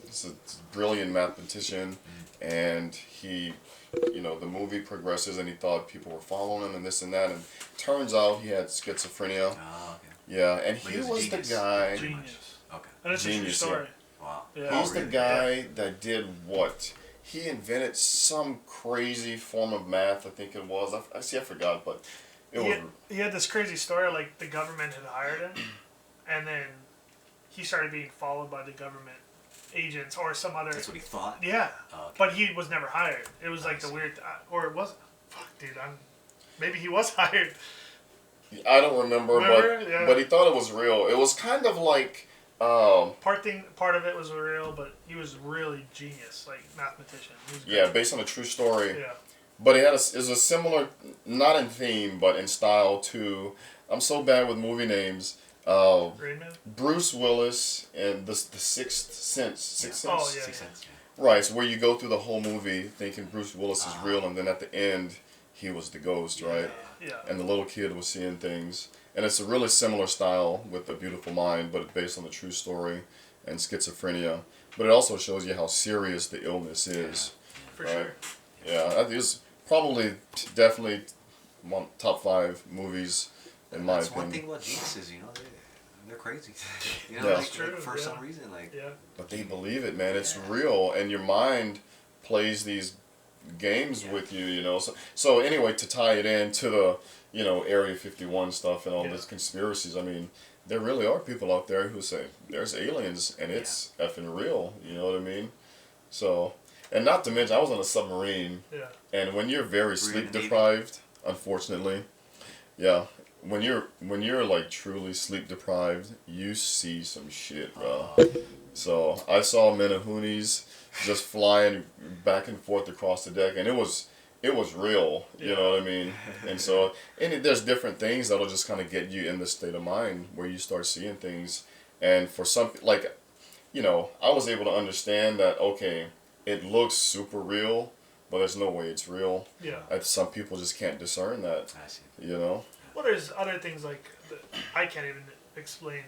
he's a brilliant mathematician, and he, the movie progresses, and he thought people were following him and this and that, and turns out he had schizophrenia. Oh, okay. Yeah, and But he he was a was the genius. Genius. Okay. And it's a true Genius, story. Wow. Yeah. He's the really? guy that did what he invented some crazy form of math. I think it was. I forgot, but he had this crazy story. Like the government had hired him, and then he started being followed by the government agents or some other. That's what he thought. Yeah, Oh, okay. but he was never hired. It was like the weird, or it wasn't. Fuck, dude. Maybe he was hired. I don't remember, but he thought it was real. It was kind of like. Part of it was real, but he was really genius, like mathematician. He was yeah, based on a true story. Yeah. But it was a similar, not in theme, but in style to. I'm so bad with movie names. Rain Man? Bruce Willis and the Sixth Sense. Sixth Sense. Oh yeah. Sixth Sense, yeah. Right, so where you go through the whole movie thinking Bruce Willis is real, and then at the end, he was the ghost, right? Yeah. And the little kid was seeing things. And it's a really similar style with A Beautiful Mind, but it's based on a true story and schizophrenia. But it also shows you how serious the illness is. For right? sure. Yeah, that is probably definitely one top 5 movies in my That's opinion. one thing about geniuses, you know, they're crazy. You know, Yeah. like, That's true, for yeah. some reason, like. Yeah. But they believe it, man. It's Yeah. real, and your mind plays these games with you, you know. So anyway, to tie it into the, you know, Area 51 stuff and all these conspiracies, I mean, there really are people out there who say there's aliens and it's effing real, you know what I mean? So, and not to mention, I was on a submarine, and when you're very sleep deprived, unfortunately, yeah, when you're like truly sleep deprived, you see some shit, bro. So I saw Menahunis just flying back and forth across the deck, and it was real, you know what I mean? And so, there's different things that'll just kind of get you in the state of mind where you start seeing things, and for some, like, you know, I was able to understand that, okay, it looks super real, but there's no way it's real. Yeah. Some people just can't discern that, I see. you know? Well, there's other things like I can't even explain.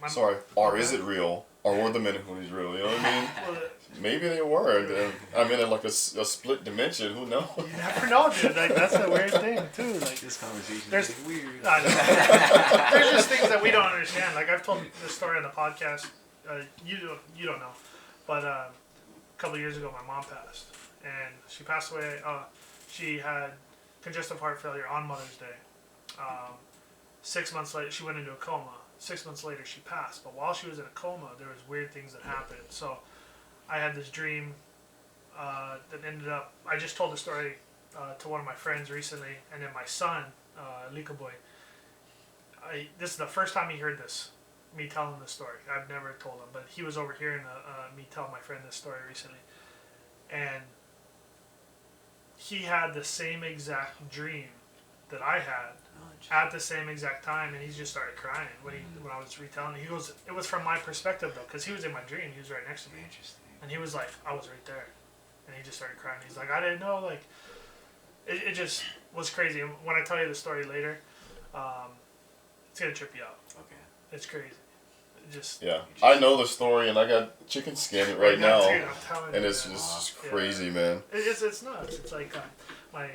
Sorry, or is it real? Or were the Menahunis real? You know what I mean? Well, Maybe they were. I mean, in like a split dimension. Who knows? you never know, dude. Like that's a weird thing too. Like This conversation There's- is weird. I know. There's just things that we don't understand. Like I've told this story on the podcast. You don't know, but a couple of years ago, my mom passed, and she passed away. She had congestive heart failure on Mother's Day. 6 months later, she went into a coma. 6 months later, she passed. But while she was in a coma, there was weird things that happened. So I had this dream that ended up. I just told the story to one of my friends recently, and then my son, Lika Boy. This is the first time he heard this, me telling this story. I've never told him, but he was overhearing me tell my friend this story recently, and he had the same exact dream that I had at the same exact time, and he just started crying when I was retelling. He goes, "It was from my perspective though, because he was in my dream. He was right next to me, and he was like, I was right there, and he just started crying. He's like, I didn't know, like, it just was crazy. And when I tell you the story later, it's gonna trip you out. Okay. It's crazy. I know the story, and I got chicken skin right now, Dude, I'm telling and you, it's man. just crazy, man. It's nuts. It's like my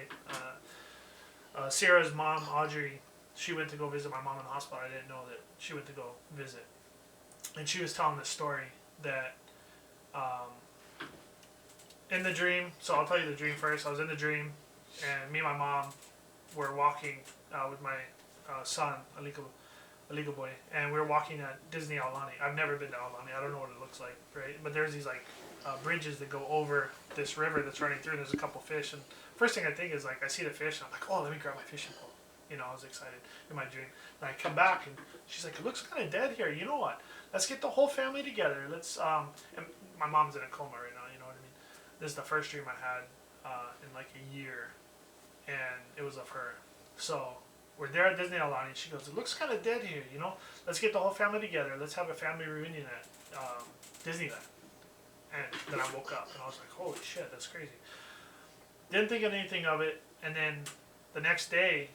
Sierra's mom, Audrey, she went to go visit my mom in the hospital. I didn't know that she went to go visit. And she was telling this story that in the dream, so I'll tell you the dream first. I was in the dream, and me and my mom were walking with my son, Alika Boy, and we were walking at Disney Aulani. I've never been to Aulani. I don't know what it looks like, right? But there's these like bridges that go over this river that's running through, and there's a couple fish. And first thing I think is like I see the fish, and I'm like, oh, let me grab my fishing pole. You know, I was excited in my dream. And I come back, and she's like, it looks kind of dead here. You know what? Let's get the whole family together. Let's and my mom's in a coma right now. You know what I mean? This is the first dream I had in like a year, and it was of her. So we're there at Disney Aulani. She goes, it looks kind of dead here. You know, let's get the whole family together. Let's have a family reunion at Disneyland. And then I woke up, and I was like, holy shit, that's crazy. Didn't think of anything of it, and then the next day,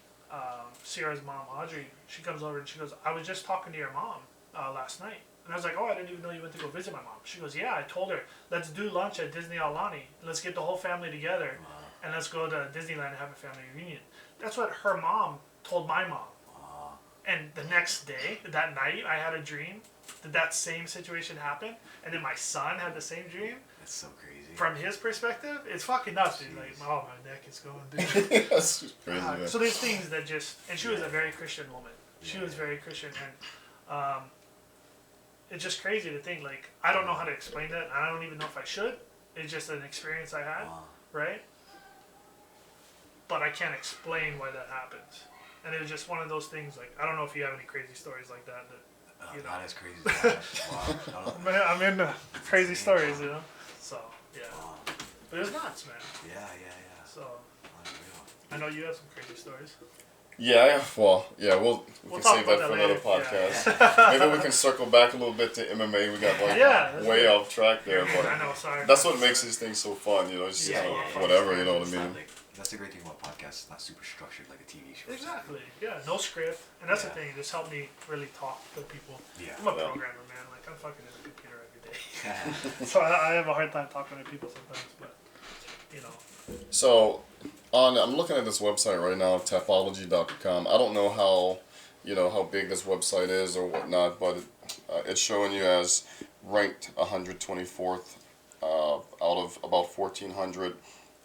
Sierra's mom, Audrey, she comes over and she goes, I was just talking to your mom last night. And I was like, oh, I didn't even know you went to go visit my mom. She goes, yeah, I told her, let's do lunch at Disney Aulani. Let's get the whole family together, and let's go to Disneyland and have a family reunion. That's what her mom told my mom. And the next day, that night, I had a dream that same situation happened, and then my son had the same dream. That's so crazy. from his perspective, it's fucking nuts, dude. Like, oh, my neck is going, dude. That's just crazy, man. So there's things that just, and she was a very Christian woman. She was very Christian, and it's just crazy to think, like, I don't know how to explain that. I don't even know if I should. It's just an experience I had, right? But I can't explain why that happens. And it was just one of those things, like, I don't know if you have any crazy stories like that. You know. Not as crazy as that. Wow. Man, I'm into crazy stories, you know? So, yeah. Wow. But it was nuts, man. Yeah. So, Unreal. I know you have some crazy stories. Yeah, well, yeah, we'll We'll can talk save that about for that another later. podcast. Maybe we can circle back a little bit to MMA. We got like way off track there, but I know, sorry. that's what makes these things so fun, you know. It's just whatever, you know what I mean. Like, that's the great thing about podcasts. It's not super structured like a TV show. Exactly. Yeah, no script. And that's the thing. It just helped me really talk to people. Yeah. I'm a programmer, man. Like, I'm fucking in the computer every day. So I have a hard time talking to people sometimes, but, you know. So, I'm looking at this website right now, tapology.com. I don't know how big this website is or whatnot, but it's showing you as ranked 124th out of about 1,400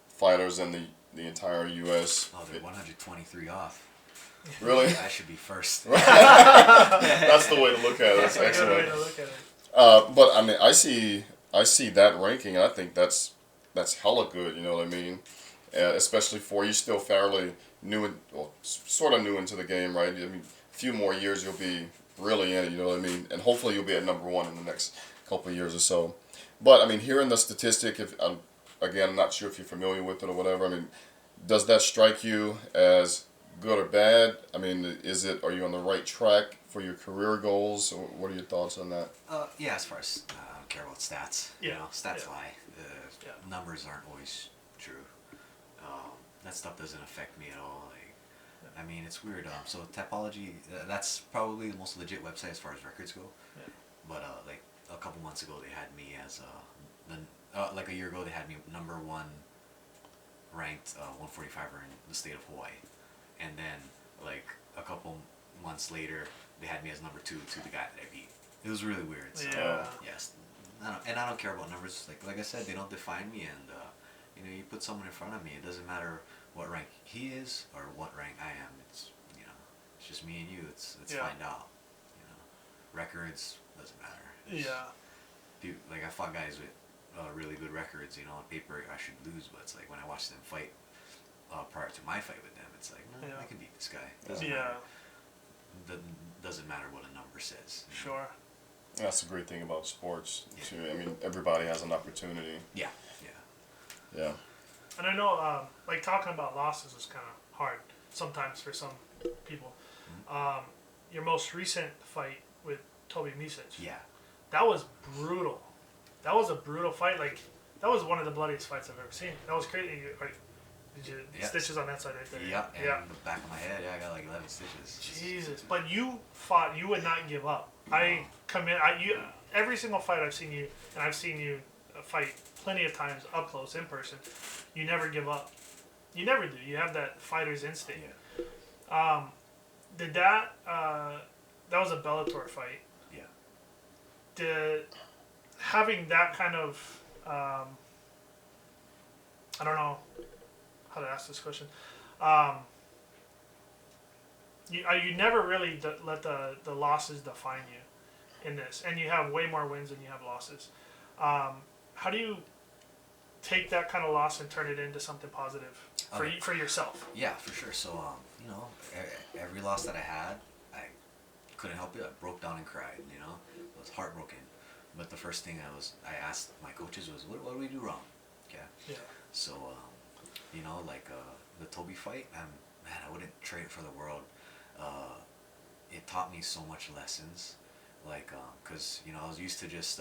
fighters in the entire U.S. Oh, they're 123 off. Really? I should be first. That's the way to look at it. That's That's a good way excellent. to look at it. But I mean, I see that ranking, and I think that's hella good. You know what I mean? Especially for you still fairly new, sort of new into the game, right? I mean, a few more years you'll be really in it. You know what I mean? And hopefully you'll be at number one in the next couple of years or so. But I mean, hearing the statistic, if again, I'm not sure if you're familiar with it or whatever. I mean, does that strike you as good or bad? I mean, are you on the right track for your career goals? Or what are your thoughts on that? Yeah, as far as I don't care about stats. Yeah. You know, stats Yeah. lie. Numbers aren't always true. That stuff doesn't affect me at all. Like, I mean, it's weird. So Tapology, that's probably the most legit website as far as records go. Yeah. But like a couple months ago, they had me as like a year ago, they had me number one ranked 145er in the state of Hawaii, and then like a couple months later, they had me as number two to the guy that I beat. It was really weird. So, yes, I don't care about numbers. Like I said, they don't define me, and you put someone in front of me. It doesn't matter what rank he is or what rank I am. It's it's just me and you. Let's find out. Records doesn't matter. Dude, like I fought guys with really good records. On paper I should lose, but it's like when I watch them fight prior to my fight with them, it's like no, I can beat this guy. Doesn't matter. Doesn't matter what a number says. Sure. That's the great thing about sports too. I mean, everybody has an opportunity. Yeah. And I know, like, talking about losses is kind of hard sometimes for some people. Mm-hmm. Your most recent fight with Toby Misic. Yeah. That was brutal. That was a brutal fight. Like, that was one of the bloodiest fights I've ever seen. That was crazy. Like, did you stitches on that side right there? Yeah. And the back of my head, I got like 11 stitches. Jesus. But you fought. You would not give up. I come in. Every single fight I've seen you, and I've seen you fight plenty of times up close in person. You never give up. You never do. You have that fighter's instinct. Yeah. Did that? That was a Bellator fight. Yeah. Did having that kind of I don't know how to ask this question. You never really let the losses define you in this, and you have way more wins than you have losses. How do you take that kind of loss and turn it into something positive for yourself? Yeah, for sure. So every loss that I had, I couldn't help it. I broke down and cried. I was heartbroken. But the first thing I asked my coaches was, what do we do wrong? Okay. Yeah. So the Toby fight, I wouldn't trade it for the world. It taught me so much lessons, because I was used to just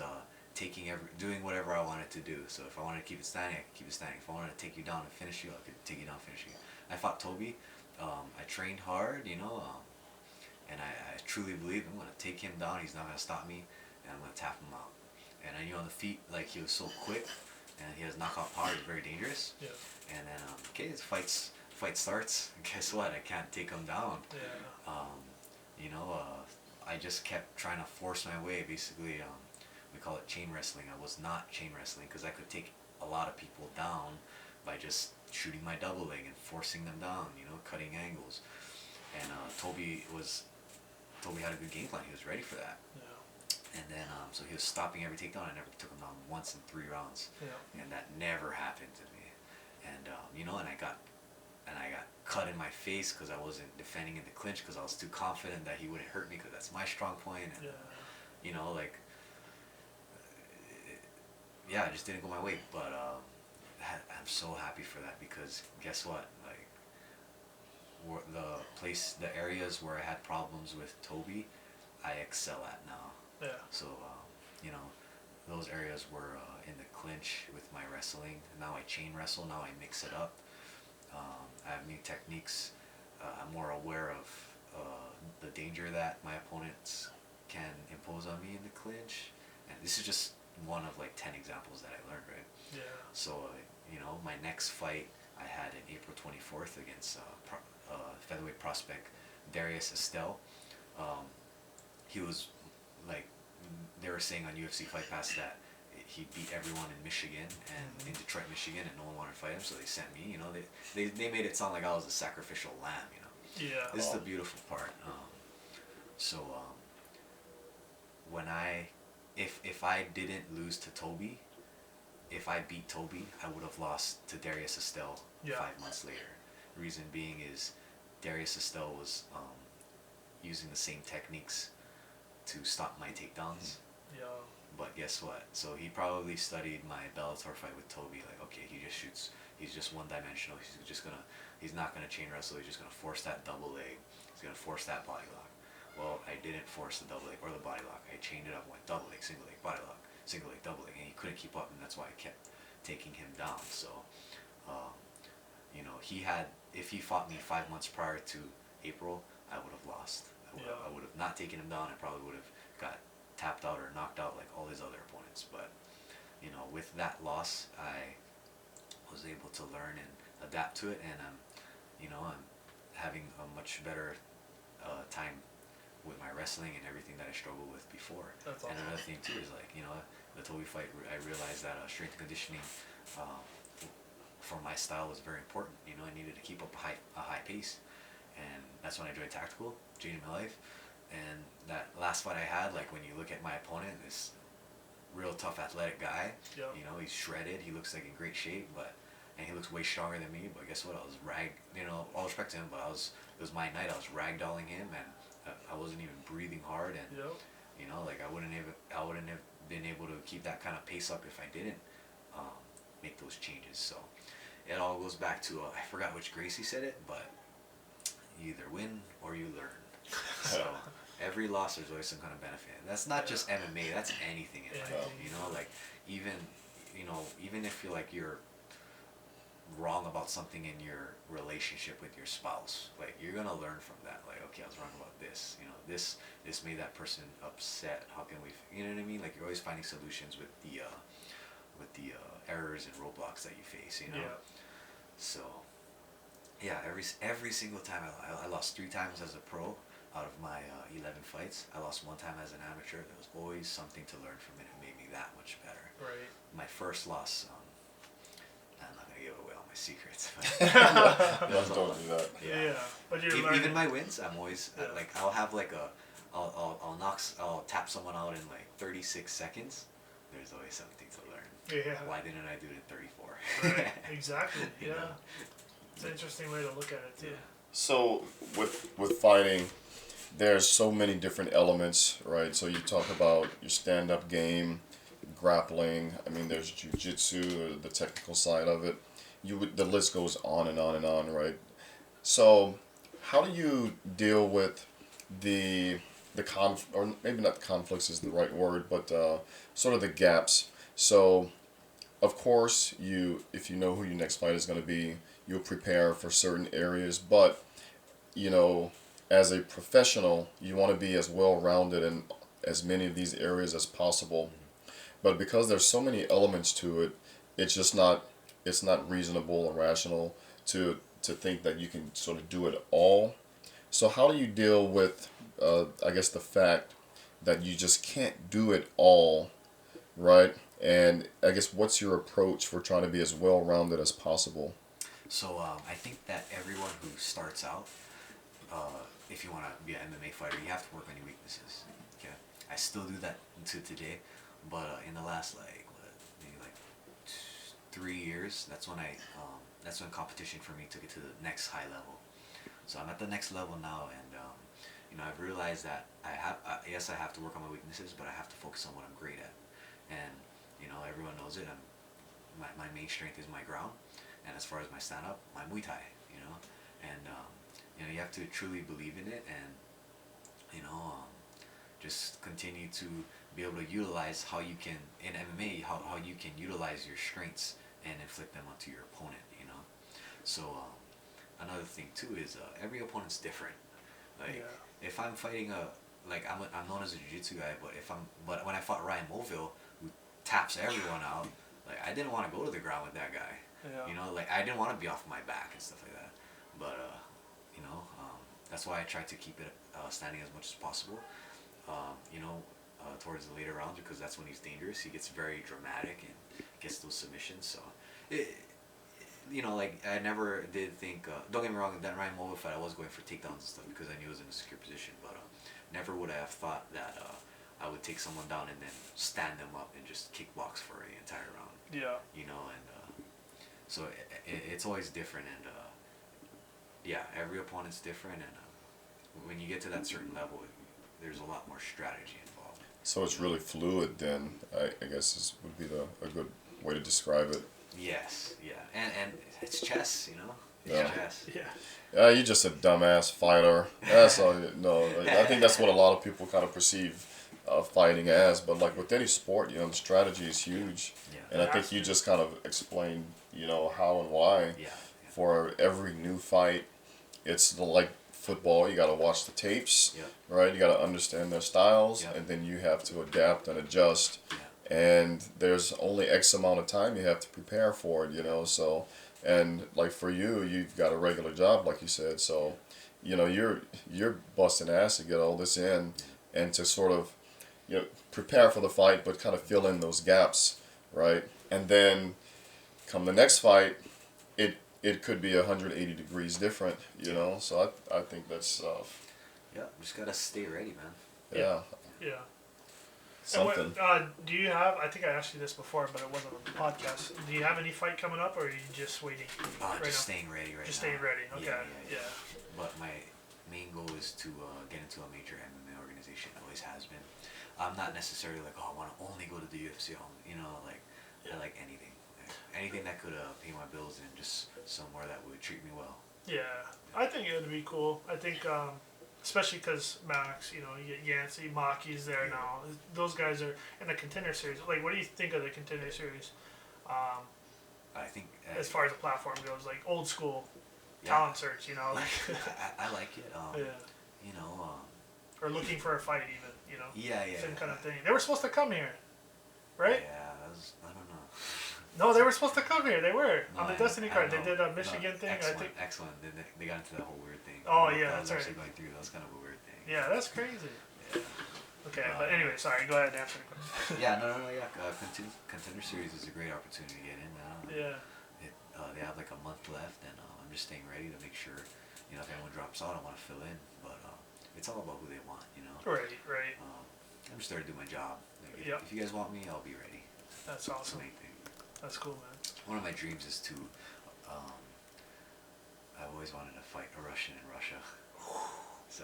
doing whatever I wanted to do. So if I wanted to keep it standing, I could keep it standing. If I wanted to take you down and finish you, I could take you down and finish you. I fought Toby. I trained hard, and I truly believe I'm going to take him down. He's not going to stop me, and I'm going to tap him out. And I knew on the feet, he was so quick, and he has knockout power. He's very dangerous. Yeah. And then, his fight starts. And guess what? I can't take him down. Yeah. I just kept trying to force my way. Basically, we call it chain wrestling. I was not chain wrestling because I could take a lot of people down by just shooting my double leg and forcing them down, you know, cutting angles. And Toby had a good game plan. He was ready for that. Yeah. And then, so he was stopping every takedown. I never took him down once in 3 rounds. Yeah. And that never happened to me. And, you know, and I got cut in my face because I wasn't defending in the clinch because I was too confident that he wouldn't hurt me because that's my strong point. And, Yeah. you know, like, yeah, it just didn't go my way. But I'm so happy for that because guess what? Like, the areas where I had problems with Toby, I excel at now. Yeah. So, you know, those areas were in the clinch with my wrestling. Now I chain wrestle. Now I mix it up. I have new techniques. I'm more aware of the danger that my opponents can impose on me in the clinch. And this is just one of like 10 examples that I learned, right? Yeah. So, you know, my next fight I had in April 24th against featherweight prospect Darius Estelle. He was like, they were saying on UFC Fight Pass that he beat everyone in Michigan and in Detroit, Michigan, and no one wanted to fight him, so they sent me. You know, they made it sound like I was a sacrificial lamb. You know, Yeah. this is the beautiful part. So when if I didn't lose to Toby, if I beat Toby, I would have lost to Darius Estelle 5 months later. Reason being is Darius Estelle was using the same techniques to stop my takedowns. Yeah. But guess what? So he probably studied my Bellator fight with Toby. Like, okay, he just shoots. He's just one-dimensional. He's not gonna chain wrestle. He's just gonna force that double leg. He's gonna force that body lock. Well, I didn't force the double leg or the body lock. I chained it up, went double leg, single leg, body lock, single leg, double leg, and he couldn't keep up, and that's why I kept taking him down. So, you know, if he fought me 5 months prior to April, I would have lost. I would have not taken him down. I probably would have got tapped out or knocked out like all his other opponents. But, you know, with that loss, I was able to learn and adapt to it, and I'm having a much better time with my wrestling and everything that I struggled with before. That's awesome. And another thing too is like, you know, the Toby fight, I realized that strength and conditioning for my style was very important. You know, I needed to keep up a high pace, and that's when I joined Tactical, changed my life. And that last fight I had, like when you look at my opponent, this real tough athletic guy, Yep. you know, he's shredded, he looks like in great shape, and he looks way stronger than me, but guess what, I was all respect to him, but it was my night, I was ragdolling him, and I wasn't even breathing hard, and Yep. you know, like I wouldn't have been able to keep that kind of pace up if I didn't make those changes. So it all goes back to I forgot which Gracie said it, but you either win or you learn. So every loss there's always some kind of benefit. That's not just MMA. That's anything in life. You know, like even if you're wrong about something in your relationship with your spouse, like you're gonna learn from that. Like, okay, I was wrong about this. You know, this made that person upset. How can we? You know what I mean? Like you're always finding solutions with the errors and roadblocks that you face. You know. Yeah. So yeah, every single time I lost 3 times as a pro out of my 11 fights. I lost 1 time as an amateur. There was always something to learn from it. It made me that much better. Right. My first loss, I'm not gonna give away all my secrets. Don't do that. Yeah. But you're Even learning. my wins, I'm always like I'll have like I'll tap someone out in like 36 seconds. There's always something to learn. Yeah. Why didn't I do it in 34? Right. Exactly. You Yeah. know? It's an interesting way to look at it too. So with fighting, there's so many different elements, right? So you talk about your stand-up game, grappling. I mean, there's jiu-jitsu, the technical side of it. The list goes on and on and on, right? So how do you deal with the or maybe not conflicts is the right word, but sort of the gaps. So of course, if you know who your next fight is going to be, you'll prepare for certain areas, but you know, as a professional, you want to be as well-rounded in as many of these areas as possible. But because there's so many elements to it, it's not reasonable or rational to think that you can sort of do it all. So how do you deal with, I guess, the fact that you just can't do it all, right? And I guess what's your approach for trying to be as well-rounded as possible? So I think that everyone who starts out, if you want to be an MMA fighter, you have to work on your weaknesses. Okay, I still do that to today, but in the last maybe like 3 years, that's when competition for me took it to the next high level. So I'm at the next level now, and I've realized that yes, I have to work on my weaknesses, but I have to focus on what I'm great at. And everyone knows it. My main strength is my ground, and as far as my stand up, my Muay Thai. And you have to truly believe in it, and just continue to be able to utilize how you can in MMA, how you can utilize your strengths and inflict them onto your opponent. So another thing too is every opponent's different. Like if I'm fighting I'm known as a jiu-jitsu guy, but when I fought Ryan Mulville, who taps everyone out, like I didn't want to go to the ground with that guy. Like I didn't want to be off my back and stuff like that. But that's why I try to keep it standing as much as possible. Towards the later rounds, because that's when he's dangerous. He gets very dramatic and gets those submissions. So, I never did think. Don't get me wrong. In that Ryan Mulville fight, I was going for takedowns and stuff because I knew it was in a secure position. But never would I have thought that I would take someone down and then stand them up and just kickbox for the entire round. Yeah. So it's always different, and every opponent's different, and when you get to that certain level, there's a lot more strategy involved. So it's really fluid then, I guess would be a good way to describe it. Yes, yeah. And it's chess, It's Yeah. chess. Yeah. You're just a dumbass fighter. That's all. I think that's what a lot of people kind of perceive fighting as. But like with any sport, the strategy is huge. Yeah. And I think you just kind of explained, how and why. Yeah. For every new fight, it's like football. You got to watch the tapes, Yeah. right? You got to understand their styles, Yeah. and then you have to adapt and adjust. Yeah. And there's only X amount of time you have to prepare for it, so, and like for you, you've got a regular job, like you said, so, you're busting ass to get all this in and to sort of, prepare for the fight, but kind of fill in those gaps, right? And then come the next fight, it could be 180 degrees different, so I think that's, Just gotta stay ready, man. yeah. Yeah. Something. And do you have? I think I asked you this before, but it wasn't on the podcast. Do you have any fight coming up, or are you just waiting? Just staying ready right just now. staying ready. Okay. Yeah. But my main goal is to get into a major MMA organization. Always has been. I'm not necessarily like, I want to only go to the UFC. I like anything. Anything that could pay my bills and just somewhere that would treat me well. Yeah, I think it would be cool. I think, especially because Max, you get Yancey, Maki's there now. Those guys are in the Contender Series. Like, what do you think of the Contender Series? I think as far as the platform goes, like old school talent search, I like it. or looking for a fight, even, Yeah. same kind of thing. They were supposed to come here, right? Yeah, I don't know. No, they were supposed to come here. They were No, on the Destiny card. They did a No, Michigan thing. Excellent, I think. excellent. They got into that whole weird thing. Oh, yeah, I was that's actually right. going through. That was kind of a weird thing. Yeah, that's crazy. Yeah. Okay, but anyway, sorry. Go ahead and answer the question. Yeah, no. Yeah, Contender Series is a great opportunity to get in. Yeah. They have like a month left, and I'm just staying ready to make sure, if anyone drops out, I want to fill in. But it's all about who they want, Right. I'm just there to do my job. Like, Yep. If you guys want me, I'll be ready. That's That's awesome. the main thing. That's cool, man. One of my dreams is to. I've always wanted to fight a Russian in Russia. So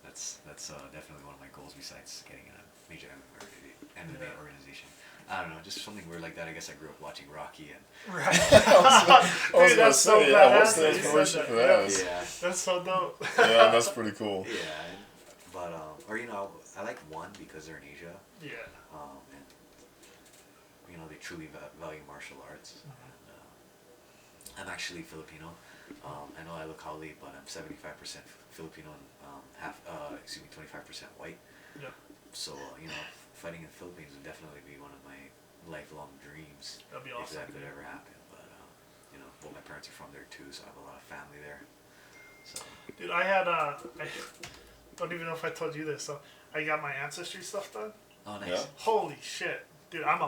that's definitely one of my goals besides getting a major MMA organization. I don't know, just something weird like that. I guess I grew up watching Rocky and. Right. I was Dude, gonna that's so say, what's the badass that you inspiration said for that. that? Yeah. That's so dope. Yeah, that's pretty cool. Yeah, but I like one because they're in Asia, Yeah. and they truly value martial arts. And I'm actually Filipino. I know I look Hali, but I'm 75% Filipino and 25% white. Yeah. So fighting in the Philippines would definitely be one of my lifelong dreams. That'd be If awesome. that could ever happen, but both my parents are from there too, so I have a lot of family there. So. Dude, I had I don't even know if I told you this. So I got my ancestry stuff done. Oh, nice. Yeah. Holy shit! Dude, I'm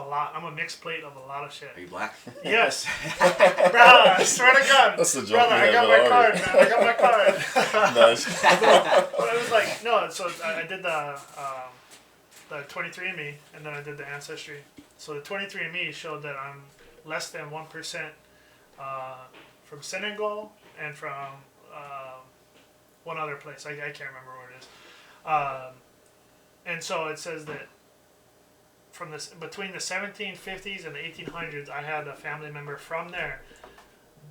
a mixed plate of a lot of shit. Are you black? Yes. Brother, I swear to God. That's the joke. Brother, I got my card, man. I got my card. Nice. But it was like, no, so I did the 23andMe, and then I did the Ancestry. So the 23andMe showed that I'm less than 1% from Senegal and from one other place. I can't remember where it is. And so it says that from this between the 1750s and the 1800s, I had a family member from there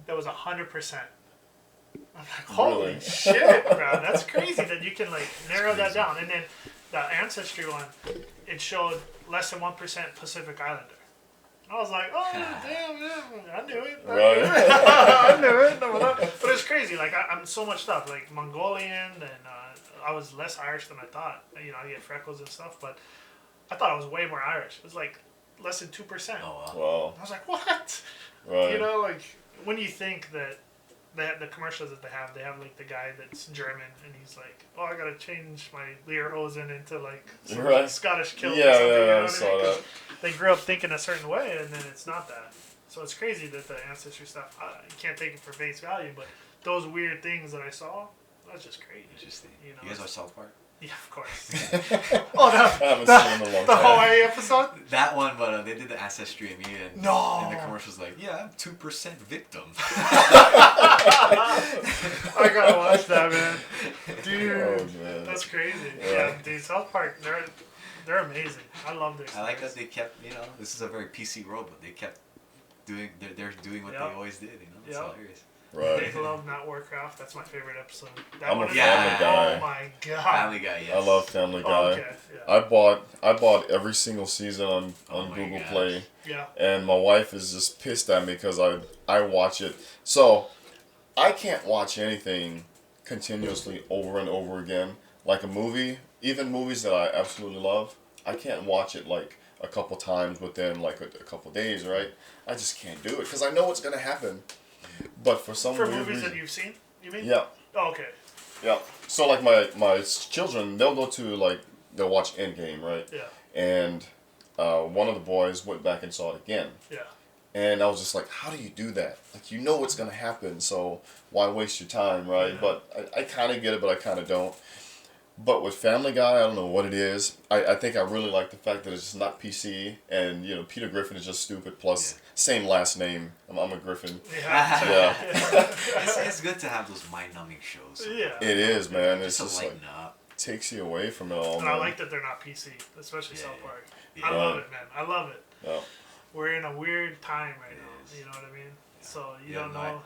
that was 100%. I'm like, holy Really? shit, bro, that's crazy that you can like narrow that down. And then the Ancestry one, it showed less than 1% Pacific Islander. I was like, oh damn, yeah, I knew it. Right. I knew it. But it's crazy. Like I'm so much stuff, like Mongolian, and I was less Irish than I thought. You know, I get freckles and stuff, but I thought I was way more Irish. It was like less than 2%. Oh, wow. Wow. I was like, what? Right. You know, like when you think that the commercials that they have like the guy that's German, and he's like, oh, I gotta change my Lederhosen into like some Right. Scottish kilt Yeah, or something. yeah, You know I what saw I mean? 'Cause that. they grew up thinking a certain way, and then it's not that. So it's crazy that the Ancestry stuff, you can't take it for face value, but those weird things that I saw, that's just crazy. Interesting. You know, You guys watch South Park? Yeah, of course. Oh, I haven't the seen him in a long the time. Hawaii episode? That one, but they did the Ancestry and me, and, No. and the commercial's like, yeah, I'm 2% victim. I gotta watch that, man. Dude, Oh, man. that's crazy. Yeah. Yeah, dude, South Park, they're amazing. I love their I like that stories. they kept, you know, this is a very PC world, but they kept doing, they're doing what Yep. they always did, you know? It's Yep. hilarious. Right. Make Love, Not Warcraft. That's my favorite episode. That I'm a one is Family Guy. Oh my god. Family Guy, yes. I love Family Guy. Oh, okay. Yeah. I bought every single season on Oh my Google gosh. Play, Yeah. and my wife is just pissed at me because I watch it. So I can't watch anything continuously over and over again. Like a movie, even movies that I absolutely love, I can't watch it like a couple times within like a couple days, right? I just can't do it because I know what's gonna happen. But for some For weird movies reason, that you've seen, you mean? yeah. Oh, okay. Yeah. So like my children, they'll go to like they'll watch Endgame, right? Yeah. And one of the boys went back and saw it again, Yeah. and I was just like, how do you do that? Like you know what's gonna happen, so why waste your time, right? Yeah. But I kind of get it, but I kind of don't. But with Family Guy, I don't know what it is. I think I really like the fact that it's just not PC, and you know Peter Griffin is just stupid. Plus, same last name. I'm a Griffin. Yeah. Yeah. It's good to have those mind-numbing shows. Yeah. It is, man. It's Just just to like lighten up. takes you away from it all. And I Man. like that they're not PC, especially Yeah, South yeah. Park. Yeah. I love it, man. I love it. Yeah. We're in a weird time right It now. is. You know what I mean? So you Yeah, don't no, know.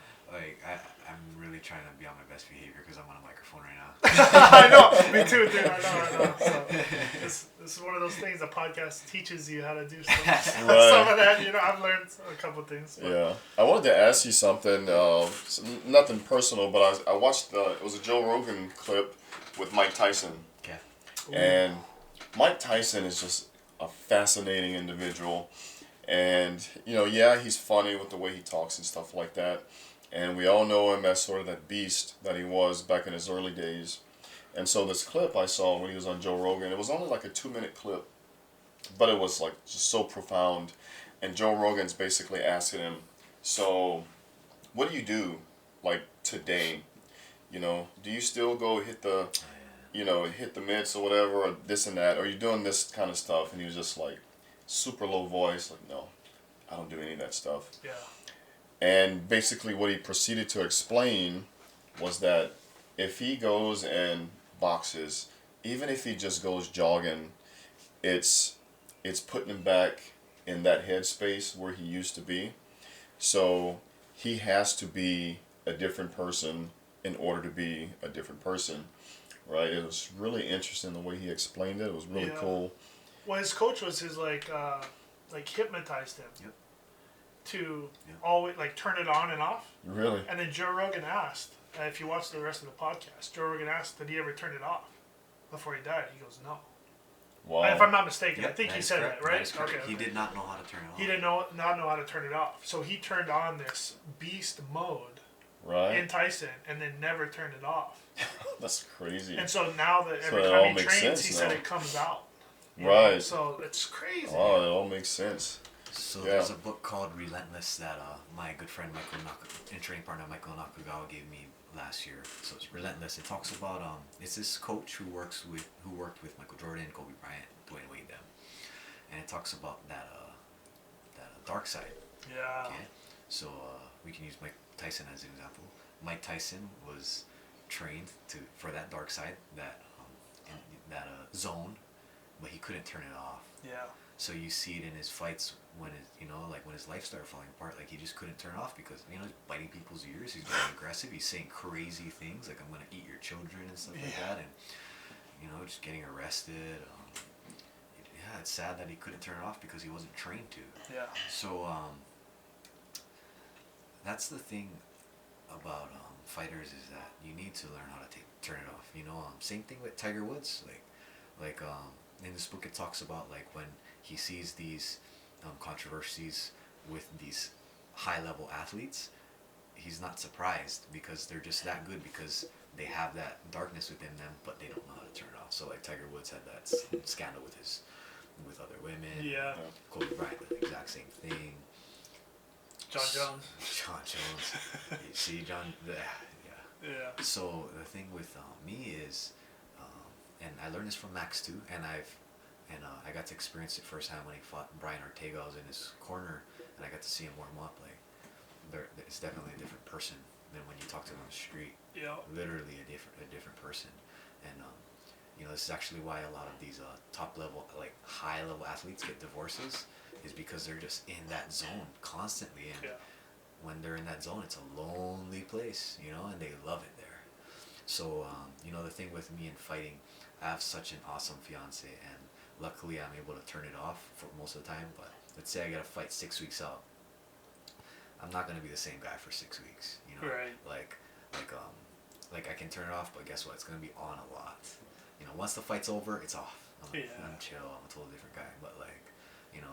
I'm really trying to be on my best behavior because I'm on a microphone right now. I know. Me too, dude. I know. So this is one of those things. A podcast teaches you how to do some of that. You know, I've learned a couple things. But. Yeah, I wanted to ask you something. Nothing personal, but I watched. It was a Joe Rogan clip with Mike Tyson, Okay. and Mike Tyson is just a fascinating individual. And you know, yeah, he's funny with the way he talks and stuff like that. And we all know him as sort of that beast that he was back in his early days. And so this clip I saw when he was on Joe Rogan, it was only like a 2-minute clip, but it was like just so profound. And Joe Rogan's basically asking him, so what do you do like today? You know, do you still go hit the, you know, hit the mitts or whatever, or this and that? Or are you doing this kind of stuff? And he was just like, super low voice, like, no, I don't do any of that stuff. Yeah. And basically what he proceeded to explain was that if he goes and boxes, even if he just goes jogging, it's putting him back in that headspace where he used to be. So he has to be a different person in order to be a different person, right? It was really interesting the way he explained it. It was really cool. Well, his coach was his like hypnotized him. Yep. To always like turn it on and off. Really? And then Joe Rogan asked, if you watch the rest of the podcast, Joe Rogan asked, did he ever turn it off before he died? He goes, no. Wow. If I'm not mistaken, Yep, I think that he is said correct. that, right? That is correct. Okay. He did not know how to turn it off. He didn't not know how to turn it off. So he turned on this beast mode Right. in Tyson and then never turned it off. That's crazy. And so now that every it time all he makes trains, sense he said now. it comes out. you know? Right. So it's crazy. Oh, it all makes sense. So Yeah. there's a book called Relentless that my good friend and training partner Michael Nakagawa gave me last year. So it's Relentless. It talks about it's this coach who worked with Michael Jordan, Kobe Bryant, Dwayne Wade, them, and it talks about that dark side. Yeah. Okay, so we can use Mike Tyson as an example. Mike Tyson was trained for that dark side, that zone, but he couldn't turn it off. Yeah. So you see it in his fights when when his life started falling apart, like he just couldn't turn it off because he's biting people's ears, he's getting aggressive, he's saying crazy things like I'm gonna eat your children and stuff like that, and just getting arrested. Yeah, it's sad that he couldn't turn it off because he wasn't trained to. Yeah. So that's the thing about fighters, is that you need to learn how to turn it off. Same thing with Tiger Woods. Like in this book, it talks about like when he sees these controversies with these high-level athletes, he's not surprised because they're just that good, because they have that darkness within them, but they don't know how to turn it off. So like Tiger Woods had that scandal with other women. Yeah. Kobe Bryant, the exact same thing. John Jones. John Jones. You see, John. Yeah. Yeah. So the thing with me is, and I learned this from Max too, and I got to experience it firsthand when he fought Brian Ortega. I was in his corner, and I got to see him warm up. Like, it's definitely a different person than when you talk to him on the street. Yeah. Literally a different person, and this is actually why a lot of these top level, like high level athletes get divorces, is because they're just in that zone constantly, and when they're in that zone, it's a lonely place, and they love it there. So the thing with me in fighting, I have such an awesome fiance, and luckily I'm able to turn it off for most of the time. But let's say I got to fight 6 weeks out, I'm not gonna be the same guy for 6 weeks. Right. Like I can turn it off, but guess what? It's gonna be on a lot. Once the fight's over, it's off. I'm chill. I'm a totally different guy. But and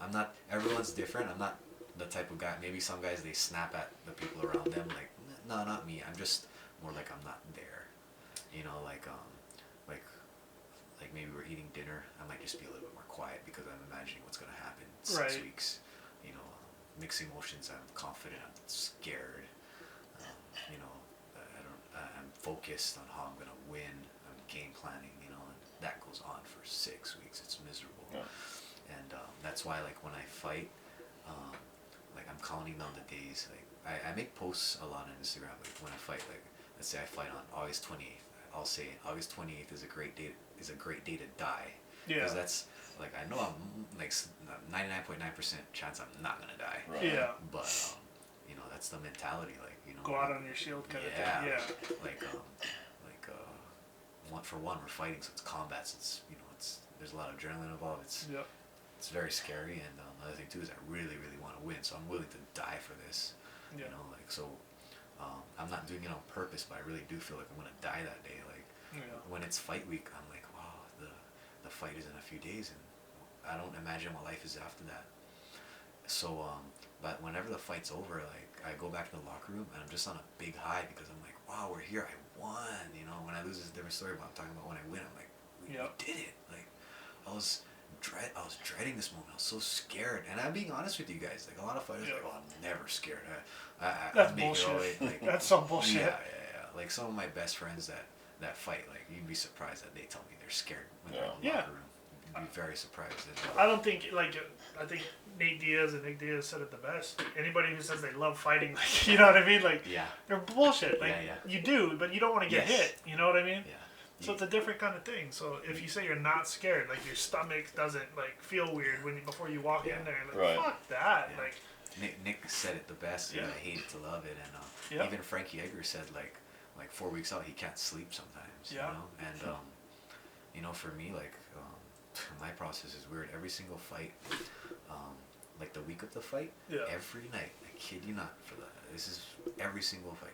I'm not. Everyone's different. I'm not the type of guy. Maybe some guys, they snap at the people around them. Like, no, not me. I'm just more like I'm not there. Like maybe we're eating dinner. I might just be a little bit more quiet because I'm imagining what's gonna happen in 6 weeks. Mixed emotions. I'm confident. I'm scared. I'm focused on how I'm gonna win. I'm game planning. And that goes on for 6 weeks. It's miserable. Yeah. And that's why, like, when I fight, like, I'm counting down the days. Like, I make posts a lot on Instagram. Like, when I fight, like, let's say I fight on August 28th. I'll say August 28th is a great day. To die. Yeah. Because that's, like, I know I'm like 99.9% chance I'm not gonna die. Right. Yeah. But that's the mentality. Like, Go out on your shield kind of thing. Yeah. Like one for one, we're fighting, so it's combat. So it's there's a lot of adrenaline involved. It's very scary, and the other thing too is I really, really want to win, so I'm willing to die for this. Yeah. I'm not doing it on purpose, but I really do feel like I'm gonna die that day. Like when it's fight week, I'm like, wow, the fight is in a few days, and I don't imagine what life is after that. So but whenever the fight's over, like I go back to the locker room and I'm just on a big high because I'm like, wow, we're here, I won. When I lose, it's a different story, but I'm talking about when I win, I'm like, we did it. Like I was dreading this moment. I was so scared, and I'm being honest with you guys. Like a lot of fighters, are like, oh, I'm never scared. That's bullshit. Like, that's some bullshit. Yeah. Like some of my best friends that fight, like you'd be surprised that they tell me they're scared when they're in the locker room. You'd be very surprised. I don't think I think Nate Diaz and Nick Diaz said it the best. Anybody who says they love fighting, like, you know what I mean? Like, they're bullshit. Like, you do, but you don't want to get hit. You know what I mean? Yeah. So it's a different kind of thing. So if you say you're not scared, like your stomach doesn't like feel weird before you walk in there, like fuck that. Yeah. Like Nick said it the best. I hate it to love it, and even Frankie Edgar said like 4 weeks out he can't sleep sometimes. And for me, like my process is weird. Every single fight, like the week of the fight, every night, I kid you not, this is every single fight.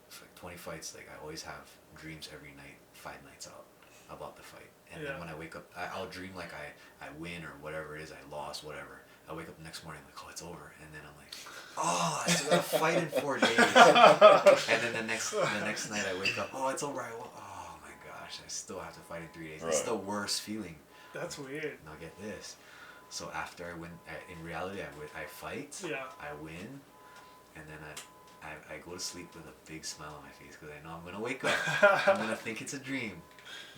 It's like 20 fights. Like I always have dreams every night, 5 nights out, about the fight. And then when I wake up, I'll dream like I win or whatever it is, I lost, whatever. I wake up the next morning, I'm like, oh, it's over. And then I'm like, oh, I still got to fight in 4 days. And then the next night I wake up, oh, it's over. I won. Oh my gosh, I still have to fight in 3 days. It's the worst feeling. That's weird. Now get this. So after I win, in reality, I fight. Yeah. I win, and then I go to sleep with a big smile on my face because I know I'm gonna wake up. I'm gonna think it's a dream,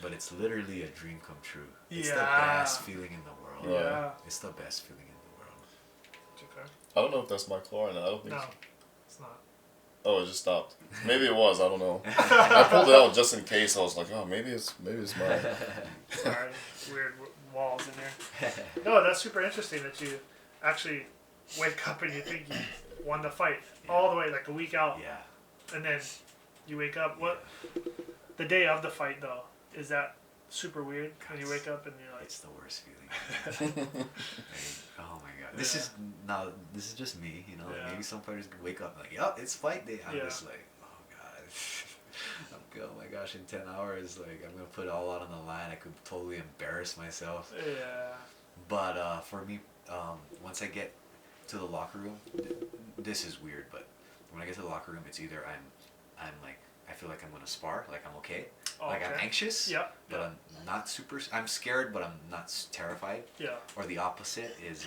but it's literally a dream come true. It's the best feeling in the world. Yeah. It's the best feeling in the world. Okay. I don't know if that's my clarinet. I don't think No, so. it's not. Oh, it just stopped. Maybe it was. I don't know. I pulled it out just in case. I was like, oh, maybe it's mine. Sorry, weird walls in there. No, that's super interesting that you actually wake up and you think you won the fight all the way like a week out. Yeah. And then you wake up. What? The day of the fight though, is that super weird? When you wake up and you're like, it's the worst feeling. Oh my god. This is just me, you know. Yeah. Maybe some fighters could wake up like, yup, it's fight day. I'm Yeah. just like, oh god. Oh my gosh, in 10 hours, like I'm gonna put it all out on the line. I could totally embarrass myself. yeah, But for me, once I get to the locker room, this is weird, but when I get to the locker room, it's either I'm like, I feel like I'm gonna spar, like I'm okay. Like I'm anxious, but I'm not super. I'm scared, but I'm not terrified. Yeah. Or the opposite is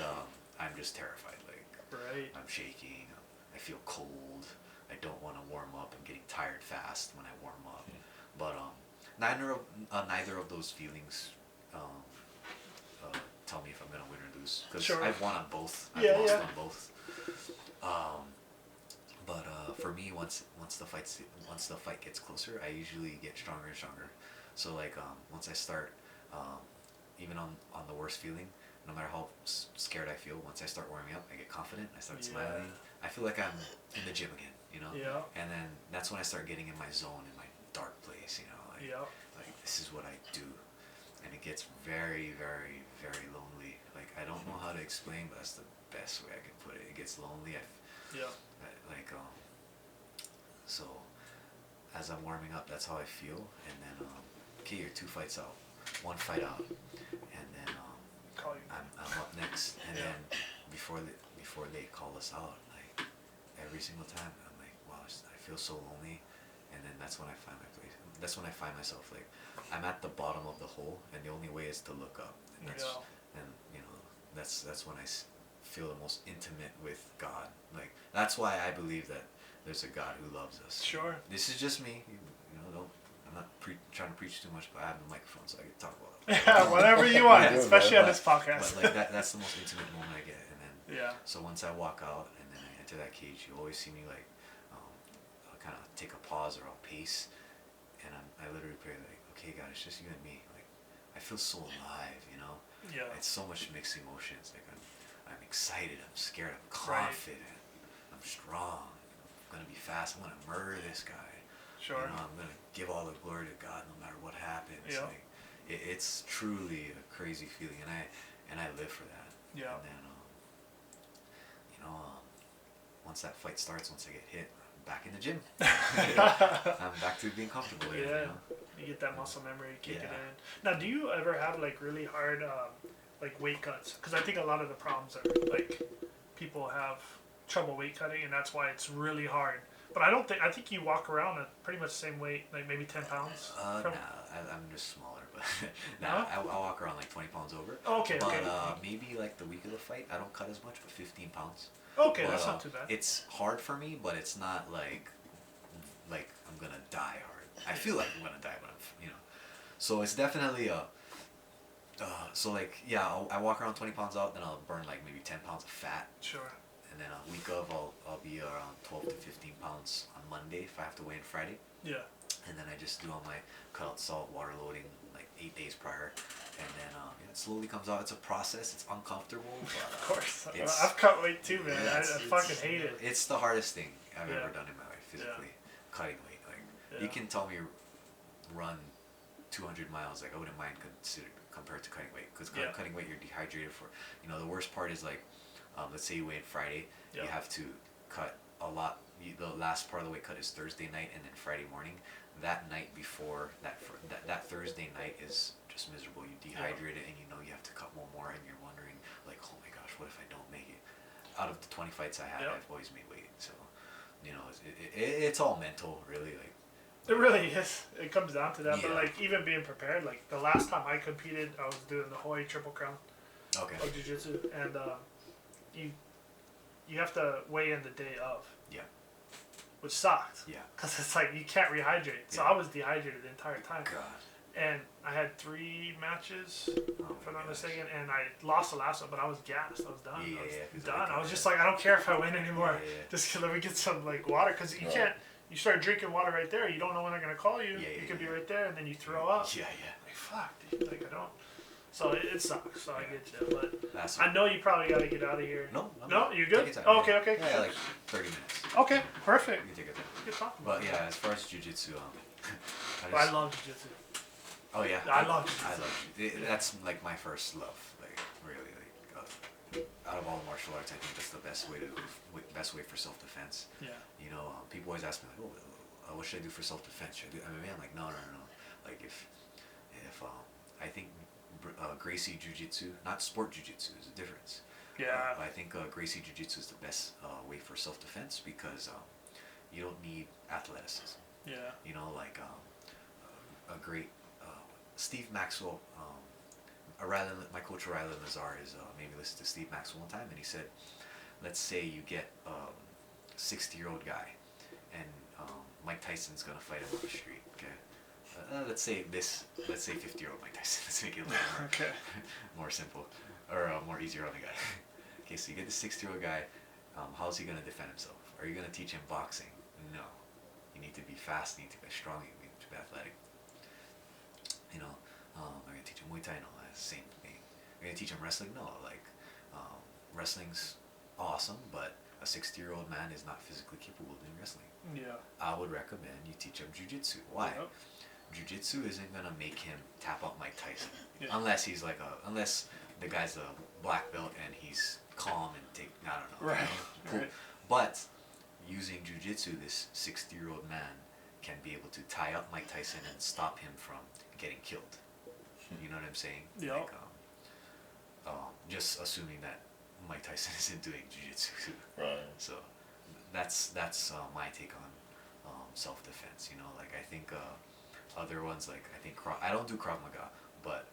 I'm just terrified. Like Right. I'm shaking. I feel cold. I don't want to warm up. I'm getting tired fast when I warm up. But neither of those feelings tell me if I'm gonna win or lose because Sure. I've won on both. I've Yeah, lost yeah. on both. But for me, once the fight gets closer, I usually get stronger and stronger. So like once I start, even on the worst feeling, no matter how scared I feel, once I start warming up, I get confident. I start smiling. I feel like I'm in the gym again, you know. Yeah. And then that's when I start getting in my zone, in my dark place, you know. Like, Yeah. like this is what I do, and it gets very, very, very lonely. Like I don't know how to explain, but that's the best way I can put it. It gets lonely. Yeah. So as I'm warming up, that's how I feel, and then okay, you're 2 fights out, 1 fight out, and then Call you. I'm up next, and then before they call us out, like every single time I'm like, wow, I feel so lonely, and then that's when I find my place. That's when I find myself like I'm at the bottom of the hole, and the only way is to look up, and that's when I feel the most intimate with God. Like that's why I believe that there's a God who loves us. Sure. This is just me. I'm not trying to preach too much, but I have a microphone, so I can talk about it. Yeah, whatever you want, especially on this podcast. But like that's the most intimate moment I get, and then so once I walk out and then I enter that cage, you always see me like I'll kind of take a pause or I'll pace, and I literally pray like, okay, God, it's just you and me. Like I feel so alive, you know. Yeah. It's so much mixed emotions. Like I'm excited, I'm scared, I'm confident, I'm strong. I'm gonna be fast. I'm gonna murder this guy. Sure. You know, I'm gonna give all the glory to God no matter what happens. Yeah. Like, it's truly a crazy feeling, and I live for that. Yeah. And then, once that fight starts, once I get hit, I'm back in the gym. I'm back to being comfortable. Yeah. You know? You get that muscle memory, kick it Yeah. in. Now, do you ever have like really hard like weight cuts? Because I think a lot of the problems are like people have trouble weight cutting, and that's why it's really hard. But I think you walk around at pretty much the same weight, like maybe 10 pounds. Nah, I'm just smaller, but I walk around like 20 pounds over. Okay, but, okay. Maybe like the week of the fight, I don't cut as much, but 15 pounds. Okay, But, that's not too bad. It's hard for me, but it's not like I'm gonna die hard. I feel like I'm gonna die, but so it's definitely I walk around 20 pounds out, then I'll burn like maybe 10 pounds of fat. Sure. And then a week of I'll be around 12 to 15 pounds on Monday if I have to weigh in Friday. Yeah. And then I just do all my cut out salt water loading like 8 days prior, and then it slowly comes out. It's a process. It's uncomfortable, but Of course. it's- I've cut weight too, man. yeah, I it's- fucking hate it. It's the hardest thing I've Yeah. ever done in my life physically, cutting weight. Like Yeah. you can tell me run 200 miles, like I wouldn't mind compared to cutting weight, because cutting weight you're dehydrated for. The worst part is like, let's say you weigh in Friday, you have to cut a lot. The last part of the weight cut is Thursday night, and then Friday morning. That night before that Thursday night is just miserable. You dehydrated, and you have to cut one more, and you're wondering like, oh my gosh, what if I don't make it? Out of the 20 fights I had, I've always made weight. So, it's all mental, really. Like It really is. It comes down to that. But Yeah. like even being prepared, like the last time I competed, I was doing the Hawaii Triple Crown Okay. of jiu-jitsu, and you have to weigh in the day of. Yeah. Which sucked. Yeah. Cause it's like you can't rehydrate. So Yeah. I was dehydrated the entire time. God. And I had 3 matches, Oh if I'm my not gosh. mistaken, and I lost the last one, but I was gassed. I was done. Yeah, I was yeah, 'cause done. like, I was yeah. just like, I don't care if I win anymore. Yeah, yeah. Just let me get some like water, because you Right. can't. You start drinking water right there. You don't know when they're gonna call you. Yeah, yeah, you could be yeah. right there, and then you throw up. Yeah, Like fuck, dude. Like I don't. So it sucks. So I Yeah. get you, but That's I know you probably got to get out of here. no. No, you're good? Take your time. Oh, okay. Yeah, like 30 minutes. Okay, perfect. You can take your time. Good talking. But yeah, as far as jiu-jitsu, I love jiu-jitsu. oh yeah, I love I jiu-jitsu. love jiu- that's like my first love, like really, like out of all martial arts, I think that's the best way best way for self-defense. Yeah. You know, people always ask me like, oh, what should I do for self-defense? Should I do MMA? I'm like, no. Like if I think Gracie Jiu-Jitsu, not sport Jiu-Jitsu, is a difference. Yeah. But I think Gracie Jiu-Jitsu is the best way for self-defense because you don't need athleticism. Yeah. You know, like a great Steve Maxwell. My coach Riley Nazar is maybe listened to Steve Maxwell one time, and he said, let's say you get 60-year-old guy, and Mike Tyson's gonna fight him on the street. Okay, let's say 50-year-old Mike Tyson. Let's make it a little more, Okay. more simple, or more easier on the guy. Okay, so you get the 60-year-old guy. How's he gonna defend himself? Are you gonna teach him boxing? No. You need to be fast. You need to be strong. You need to be athletic. You know, are you gonna teach him Muay Thai? No, that's the same thing. Are you gonna teach him wrestling? No, like wrestling's awesome, but a 60-year-old man is not physically capable of doing wrestling. Yeah. I would recommend you teach him jiu-jitsu. Why? Yep. Jiu-jitsu isn't gonna make him tap out Mike Tyson, Yeah. unless he's like unless the guy's a black belt and he's calm and I don't know. Right. Cool. Right. But using jiu-jitsu, this 60-year-old man can be able to tie up Mike Tyson and stop him from getting killed. You know what I'm saying? Yeah. Like, just assuming that Mike Tyson isn't doing jiu-jitsu. Right. So that's my take on self-defense. You know, like I think other ones like I think I don't do Krav Maga, but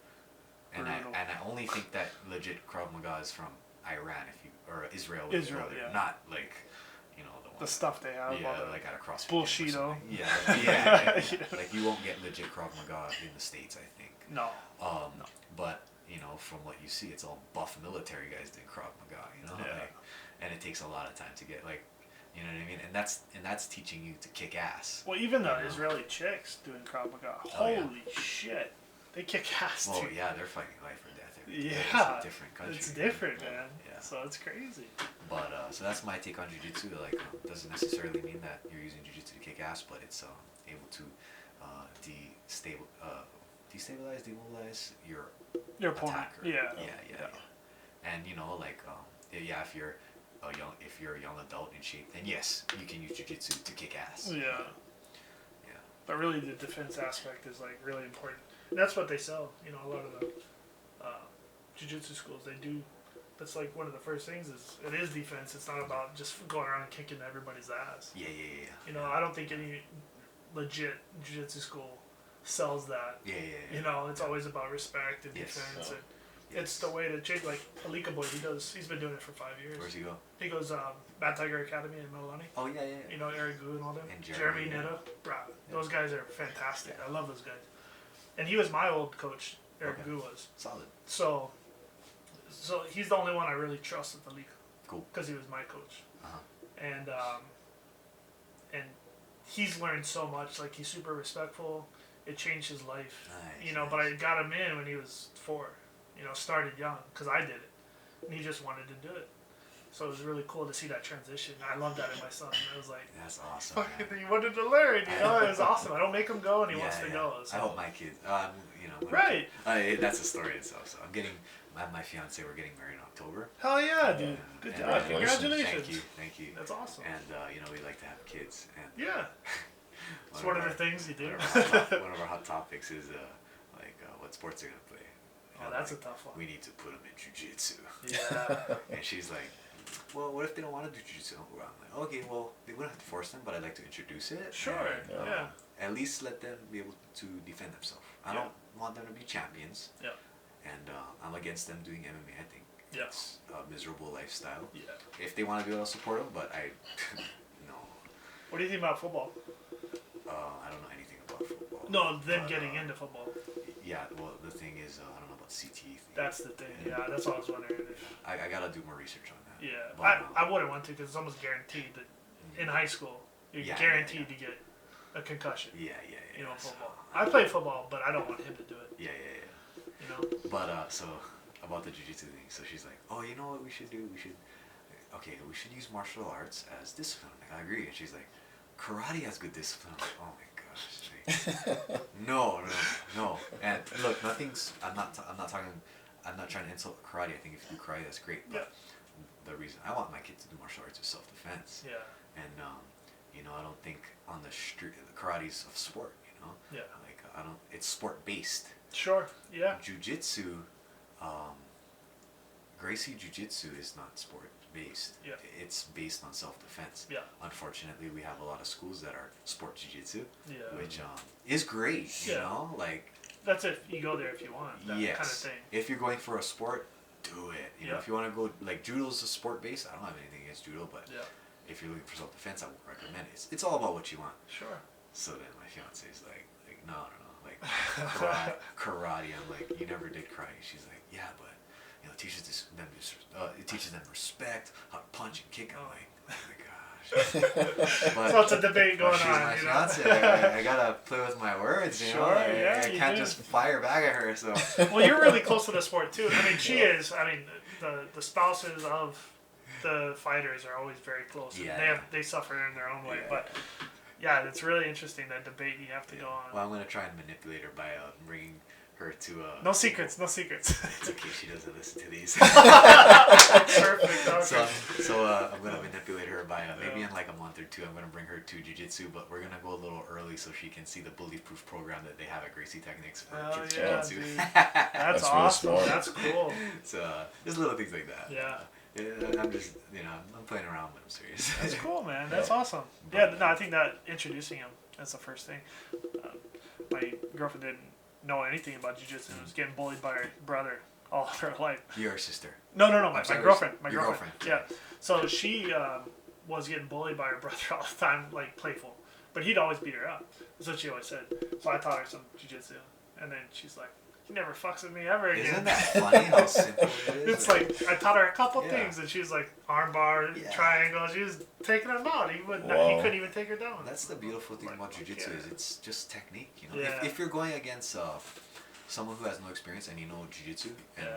and I only think that legit Krav Maga is from Iran or Israel. Israel, yeah. Not like the one. The stuff they have. Yeah, all the like at a CrossFit. bullshito. Yeah. Like you won't get legit Krav Maga in the States, I think. No. But from what you see, it's all buff military guys doing Krav Maga. Yeah. Like, and it takes a lot of time to get like, you know what I mean. And that's teaching you to kick ass. Well, even the You know? Israeli chicks doing Krav Maga. Oh, yeah. Holy shit. They kick ass, Well, dude. yeah, they're fighting life or death. Yeah. It's a different country. It's different, man. Yeah. So it's crazy. But so that's my take on jiu-jitsu. Like, doesn't necessarily mean that you're using jiu-jitsu to kick ass, but it's able to destabilize, demobilize your opponent. attacker. Yeah. Yeah. And if you're a young adult in shape, then yes, you can use jiu-jitsu to kick ass. Yeah. Yeah. But really, the defense aspect is like really important. And that's what they sell. A lot of the jiu-jitsu schools, they do. That's like one of the first things it is defense. It's not about just going around and kicking everybody's ass. Yeah. I don't think any legit jiu-jitsu school sells that. Yeah. It's always about respect and Yes. defense. Yeah. And it's the way to change. Like Alika Boy, he's been doing it for 5 years. Where's he go? He goes Bad Tiger Academy in Mililani. Oh yeah. Eric Gu and all them. And Jeremy Jeremy, Nitto. Bruh, those guys are fantastic. Yeah. I love those guys. And he was my old coach, Eric Okay. Gu was. Solid. So he's the only one I really trust at the league. Cool. Because he was my coach. Uh-huh. And he's learned so much. Like, he's super respectful. It changed his life. Nice, But I got him in when he was 4. Started young because I did it. And he just wanted to do it. So it was really cool to see that transition. I love that in my son. I was like, That's awesome. fucking, Man. he wanted to learn, It was awesome. I don't make him go, and he wants to Yeah. go. So. I hope my kids. Right. That's a story itself. So I'm getting my fiance. We're getting married in October. Hell yeah, dude. Good And, job. congratulations. Congratulations. Thank you. That's awesome. And we like to have kids. And Yeah. It's one of the things you do. One of our hot topics is what sports they're gonna play. Oh, that's a tough one. We need to put them in jiu-jitsu. Yeah. And she's like, well, what if they don't want to do jiu-jitsu? Well, I'm like, okay, well, they wouldn't have to force them, but I'd like to introduce it. Sure, And, yeah. At least let them be able to defend themselves. I Yeah. don't want them to be champions. Yeah. And I'm against them doing MMA. I think Yeah. it's a miserable lifestyle. Yeah. If they want to do it, I'll support them, but I, no. What do you think about football? I don't know anything about football. No, them getting into football. Yeah, well, the thing is, I don't know about CT thing. That's the thing. Yeah, that's what I was wondering. I gotta do more research on that. Yeah, But, I wouldn't want to because it's almost guaranteed that in high school you're Yeah, guaranteed to get a concussion. Yeah. You know, so, football. I play football, but I don't want him to do it. Yeah. You know. But so about the jiu-jitsu thing, so she's like, oh, you know what we should do? We should use martial arts as discipline. I'm like, I agree. And she's like, karate has good discipline. I'm like, oh my gosh. Like, no. And look, I'm not trying to insult karate. I think if you do karate, that's great. But the reason I want my kids to do martial arts is self-defense. Yeah. And I don't think on the street, karate's a sport. Yeah. Like it's sport-based. Sure. Yeah. Jiu-jitsu, Gracie Jiu-jitsu is not sport-based. Yeah. It's based on self-defense. Yeah. Unfortunately, we have a lot of schools that are sport jiu-jitsu, Yeah. which is great, you know? Like, that's if you go there if you want. That yes. kind of thing. If you're going for a sport, do it. You know, Yeah. if you want to go, like, judo's a sport-based. I don't have anything against judo, but Yeah. if you're looking for self-defense, I would recommend it. It's all about what you want. Sure. So then my fiance is like, no. Like, karate. I'm like, you never did karate. She's like, yeah, but it teaches them respect, how to punch and kick. I'm like, oh my gosh. But, so it's a debate going she's on. my You know? fiance. I gotta play with my words. You know, I you can't do. just fire back at her. So. Well, you're really close to the sport too. I mean, she is. I mean, the spouses of the fighters are always very close. Yeah. They suffer in their own way, Yeah. but. Yeah, it's really interesting, that debate you have to go on. Well, I'm going to try and manipulate her by bringing her to... no secrets. It's okay, she doesn't listen to these. Perfect. Okay. So I'm going to manipulate her by maybe in like a month or two, I'm going to bring her to jiu-jitsu, but we're going to go a little early so she can see the bully-proof program that they have at Gracie Techniques for kids jiu-jitsu. Dude. That's awesome. Really smart. That's cool. So just little things like that. Yeah. I'm just, I'm playing around, but I'm serious. That's cool, man. That's awesome. Yeah, no, I think that introducing him, that's the first thing. My girlfriend didn't know anything about jiu-jitsu and was getting bullied by her brother all her life. Your sister. No, my sorry, girlfriend. My your girlfriend. Yeah. So she was getting bullied by her brother all the time, like playful. But he'd always beat her up. That's what she always said. So I taught her some jiu-jitsu. And then she's like, he never fucks with me ever again. Isn't that funny how simple it is? It's like, I taught her a couple Yeah. things, and she was like, armbar, Yeah. triangle. She was taking him out. He Wow. couldn't even take her down. That's the beautiful thing Like, about jiu-jitsu yeah. is it's just technique. Yeah. If you're going against someone who has no experience and you know jiu-jitsu and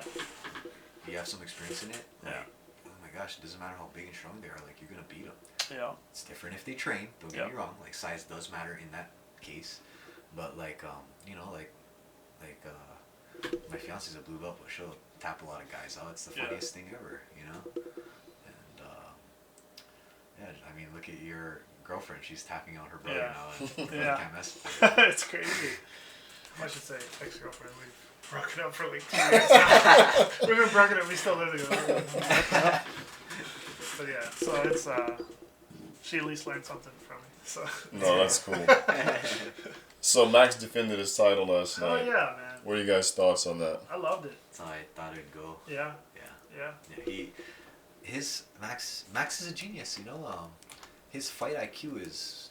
you have some experience in it, like, oh my gosh, it doesn't matter how big and strong they are, like, you're gonna beat them. Yeah. It's different if they train. Don't get me wrong. Like, size does matter in that case, but like my fiance's a blue belt, but she'll tap a lot of guys out. It's the funniest thing ever, And I mean, look at your girlfriend. She's tapping out her brother now, and you can't mess with her. It's crazy. I should say ex-girlfriend. We've broken up for like 2 years now. We've been broken up. We still live together. But yeah, so it's she at least learned something from me. So. No, that's cool. So Max defended his title last Oh night. yeah, man. What are you guys' thoughts on that? I loved it. That's how I thought it'd go. Yeah. Yeah. Max is a genius, his fight IQ is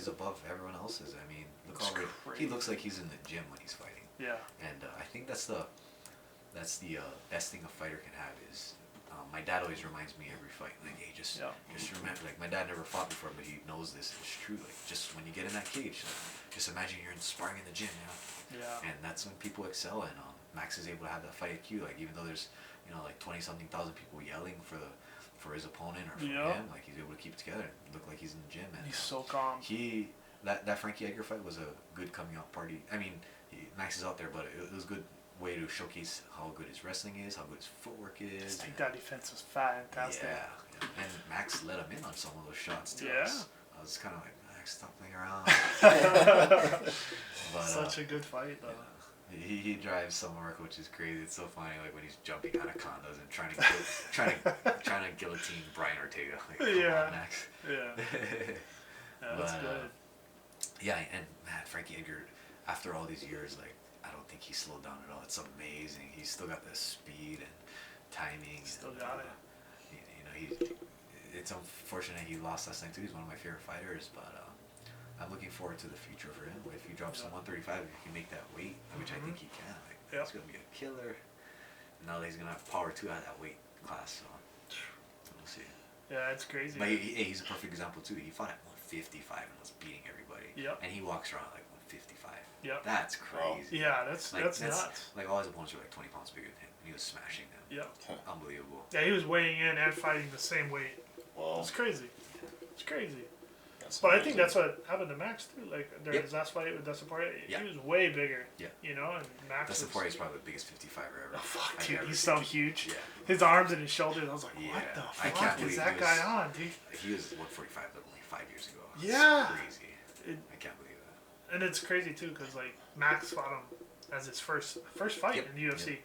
above everyone else's. I mean, look how he looks like he's in the gym when he's fighting. Yeah. And I think that's the best thing a fighter can have is. My dad always reminds me every fight, like, hey, just remember, like, my dad never fought before, but he knows this is true. Like, just when you get in that cage, just imagine you're sparring in the gym, Yeah. And that's when people excel, and Max is able to have that fight IQ. Like, even though there's, like 20-something thousand people yelling for his opponent or for him, like, he's able to keep it together and look like he's in the gym. And He's so calm. That Frankie Edgar fight was a good coming out party. I mean, Max is out there, but it was a good way to showcase how good his wrestling is, how good his footwork is. I think that defense was fantastic. Yeah. And Max let him in on some of those shots too. Yeah. I was kind of like, Max, stop playing around. But, Such a good fight, though. He drives somewhere, which is crazy. It's so funny, like when he's jumping anacondas and trying to guillotine Brian Ortega. Like, come on, Max. Yeah. That's But, good. Yeah, and man, Frankie Edgar, after all these years, like I don't think he slowed down at all. It's amazing. He's still got the speed and timing. Still and, got it. It's unfortunate he lost last night too. He's one of my favorite fighters, but I'm looking forward to the future for him. If he drops to 135, if he can make that weight, which I think he can, like it's gonna be a killer. Now that he's gonna have power too at that weight class, so we'll see. Yeah, it's crazy. But he's a perfect example too. He fought at 155 and was beating everybody. Yep. And he walks around like 155. Yep. That's crazy. Yeah, that's nuts. Like all his opponents were like 20 pounds bigger than him. He was smashing them. Yep. Unbelievable. Yeah, he was weighing in and fighting the same weight. Wow. It's crazy. It's crazy. That's but amazing. I think that's what happened to Max too. Like during Yep. his last fight with Dustin Poirier, Yeah. he was way bigger. Yeah. You know, and Max. Dustin Poirier is probably the biggest 55er ever. Oh fuck, I've dude, ever he's seen. so huge. Yeah. His arms and his shoulders. I was like, Yeah. what the I fuck can't is believe that he guy was- on, dude? He was 145 only 5 years ago. Yeah. It's crazy. I can't believe that. And it's crazy too, because like Max fought him as his first fight Yep. in the UFC.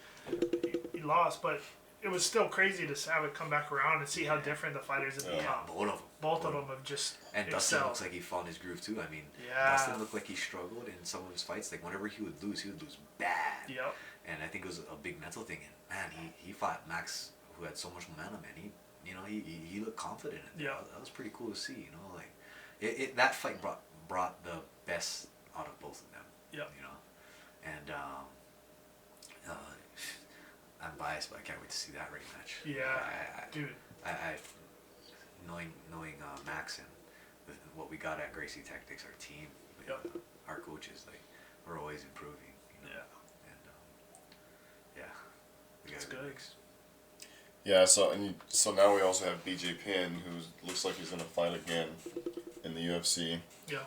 He lost, but it was still crazy to have it come back around and see how different the fighters have become. Both of them. Both of them have just And Dustin excelled. looks like he found his groove too. I mean, Yeah. Dustin looked like he struggled in some of his fights. Like whenever he would lose bad. Yep. And I think it was a big mental thing. And man, he fought Max, who had so much momentum, and he looked confident. In it. Yeah. That was pretty cool to see. You know, like that fight brought the best out of both of them. Yep. You know, and I'm biased, but I can't wait to see that rematch. Yeah. Dude. I knowing Max and what we got at Gracie Tactics, our team, Yep. our coaches, like we're always improving. You know? Yeah. And yeah, we got It's a good good. mix. Yeah, so now we also have BJ Penn, who looks like he's gonna fight again in the UFC. Yeah.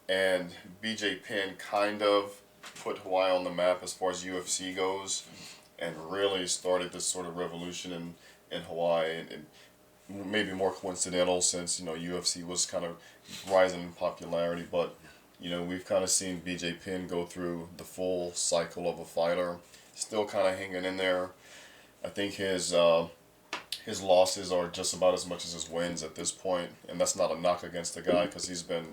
And BJ Penn kind of put Hawaii on the map as far as UFC goes, and really started this sort of revolution in Hawaii, and maybe more coincidental since UFC was kind of rising in popularity, but we've kind of seen BJ Penn go through the full cycle of a fighter, still kind of hanging in there. I think his losses are just about as much as his wins at this point, and that's not a knock against the guy because he's been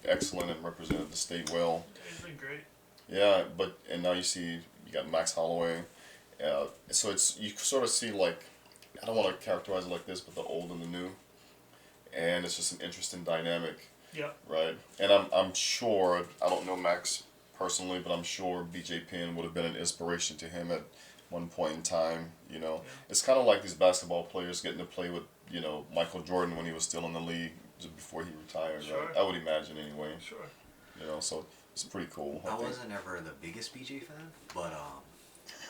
excellent and represented the state well. He's been great. Yeah, and now you got Max Holloway, so you sort of see, like, I don't want to characterize it like this, but the old and the new, and it's just an interesting dynamic. Yeah. Right, and I'm sure, I don't know Max personally, but I'm sure BJ Penn would have been an inspiration to him at one point in time. It's kind of like these basketball players getting to play with Michael Jordan when he was still in the league just before he retired. Sure. Right? I would imagine anyway. Sure. So it's pretty cool. I wasn't ever the biggest BJ fan, but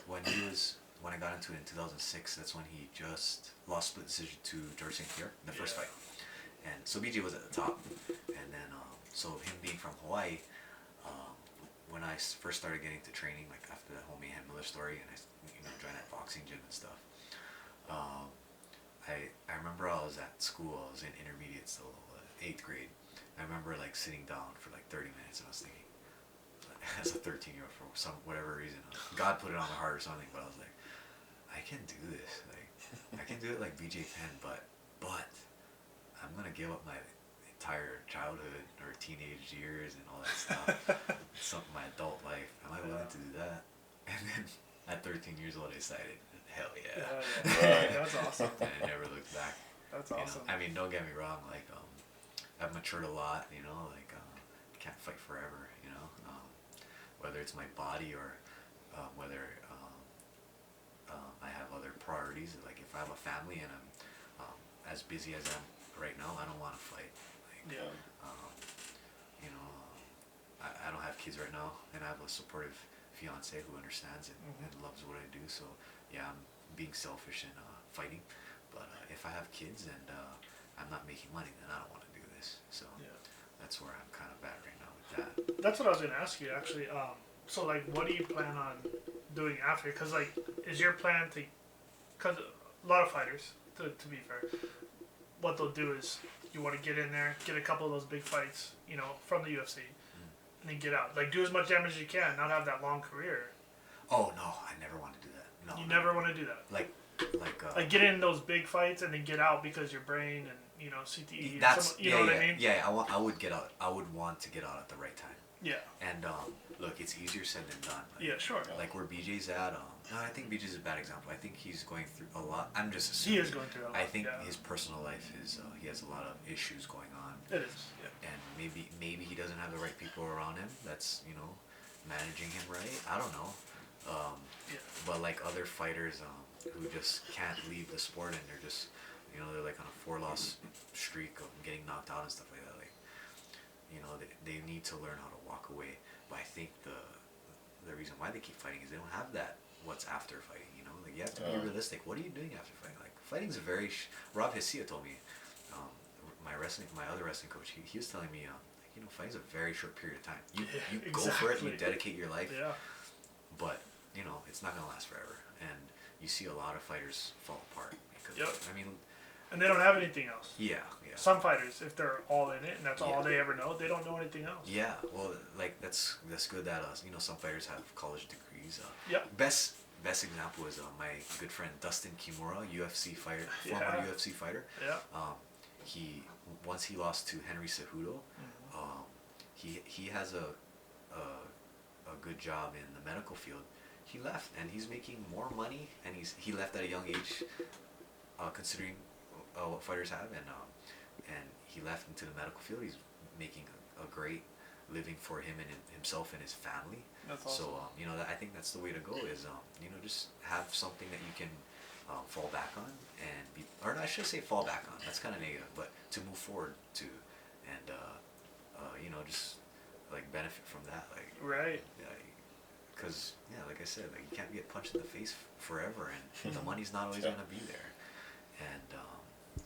when I got into it in 2006, that's when he just lost split decision to George St. Pierre in the first fight. And so BJ was at the top, and then so him being from Hawaii, when I first started getting to training, like after the whole Mayhem Miller story, and I joined that boxing gym and stuff, I remember I was at school, I was in intermediate still, 8th grade. I remember like sitting down for like 30 minutes, and I was thinking, as a 13-year-old, for whatever reason, God put it on my heart or something, but I was like, I can do this, like I can do it like BJ Penn, but I'm gonna give up my entire childhood or teenage years and all that stuff, my adult life. Am I willing to do that? And then at 13 years old, I decided, hell yeah. Right. That's awesome. And I never looked back. That's You know? awesome. I mean, don't get me wrong, like I've matured a lot, like can't fight forever, whether it's my body or whether I have other priorities. Like if I have a family and I'm as busy as I'm right now, I don't want to fight. Like, Yeah. I don't have kids right now, and I have a supportive fiance who understands and loves what I do. So yeah, I'm being selfish and fighting. But if I have kids and I'm not making money, then I don't want to do this. So that's where I'm kind of at right now with that. That's what I was gonna ask you actually. So like, what do you plan on doing after? Because like, is your plan to? Because a lot of fighters, to be fair, what they'll do is you want to get in there, get a couple of those big fights, from the UFC, and then get out. Like, do as much damage as you can, not have that long career. Oh no, I never want to do that. No. You never want to do that. Like Like get in those big fights and then get out because your brain and CTE. That's you know what I mean? Yeah. I would get out. I would want to get out at the right time. Yeah. And look, it's easier said than done. Yeah, sure. Like where BJ's at, no, I think BJ's a bad example. I think he's going through a lot. I'm just assuming. He is going through a lot. I think his personal life is he has a lot of issues going on. It is. Yeah. And maybe he doesn't have the right people around him. That's managing him right. I don't know. But like other fighters who just can't leave the sport and they're just they're like on a 4-loss streak of getting knocked out and stuff like that. Like they need to learn how to walk away. But I think the reason why they keep fighting is they don't have that what's after fighting. Like you have to be realistic. What are you doing after fighting? Like fighting's a very Rob Hessia told me, my other wrestling coach. He was telling me fighting's a very short period of time. You exactly. go for it. You dedicate your life. Yeah. But it's not gonna last forever, and you see a lot of fighters fall apart because I mean. And they don't have anything else. Yeah. Some fighters, if they're all in it and that's all they ever know, they don't know anything else. Yeah, well, like that's good that some fighters have college degrees. Yeah. Best example is my good friend Dustin Kimura, UFC fighter, former UFC fighter. Yeah. Once he lost to Henry Cejudo, he has a good job in the medical field. He left and he's making more money, and he left at a young age, considering what fighters have, and he left into the medical field. He's making a great living for him and himself and his family. That's awesome. So I think that's the way to go is just have something that you can fall back on or I should say fall back on. That's kind of negative, but to move forward to and just like benefit from that, like right. Because like I said, like you can't get punched in the face forever, and the money's not always gonna be there. And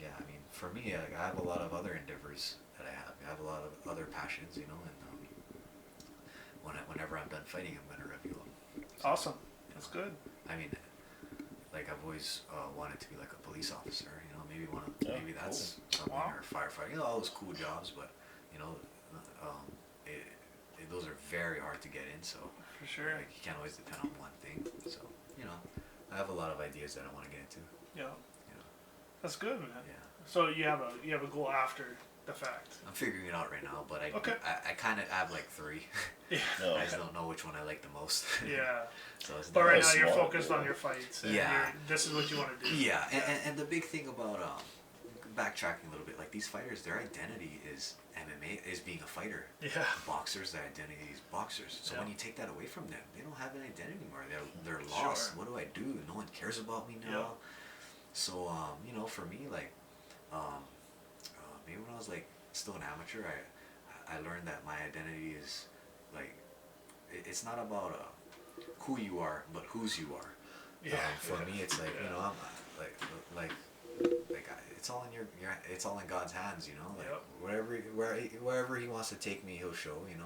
I mean, for me, I have a lot of other endeavors that I have. I have a lot of other passions, and whenever I'm done fighting, I'm gonna reveal them. So, awesome. That's good. I mean, like I've always wanted to be like a police officer. Maybe that's something, or firefighter. All those cool jobs, but those are very hard to get in. So for sure, like, you can't always depend on one thing. So I have a lot of ideas that I want to get into. Yeah. That's good, man. Yeah. So you have a goal after the fact. I'm figuring it out right now, but I kind of have like 3. Yeah. I just don't know which one I like the most. Yeah. So it's but right now smart, you're focused on your fights. And this is what you want to do. Yeah, and the big thing about backtracking a little bit, like these fighters, their identity is MMA, is being a fighter. Yeah. Boxers, their identity is boxers. So when you take that away from them, they don't have an identity anymore. They're lost. Sure. What do I do? No one cares about me now. Yeah. So for me, like maybe when I was like still an amateur, I learned that my identity is like it's not about who you are, but whose you are. Yeah. For me, it's like I'm like it's all in it's all in God's hands, like wherever He wants to take me, He'll show, and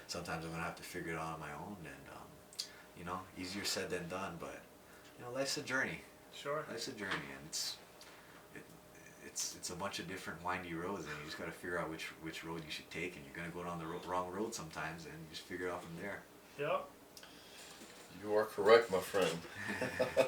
sometimes I'm gonna have to figure it out on my own, and easier said than done, but life's a journey. Sure. Life's a journey, and it's a bunch of different windy roads, and you just gotta figure out which road you should take, and you're gonna go down the wrong road sometimes, and you just figure it out from there. Yep. You are correct, my friend.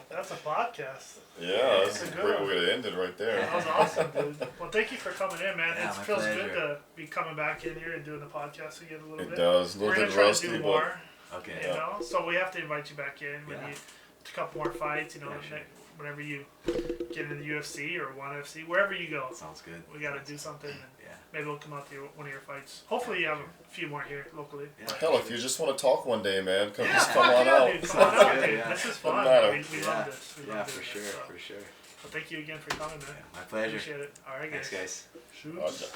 That's a podcast. Yeah, that's a great way to end it right there. That was awesome, dude. Well, thank you for coming in, man. Yeah, it feels good to be coming back in here and doing the podcast again a little bit. It does. A little We're bit gonna rusty, try to do but more. Okay. So we have to invite you back in when you a couple more fights. Sure. Whenever you get into the UFC or ONE FC, wherever you go. Sounds good. We got to do something. And yeah. Maybe we'll come out to one of your fights. Hopefully you have a few more here locally. Yeah. hell, if you just want to talk one day, man, just come come on out. Dude, come on out, dude. This is fun. matter. We love this. We love for doing sure, this, so. for sure. Well, thank you again for coming, man. My pleasure. Appreciate it. All right, guys. Thanks, guys. Shoot. Roger.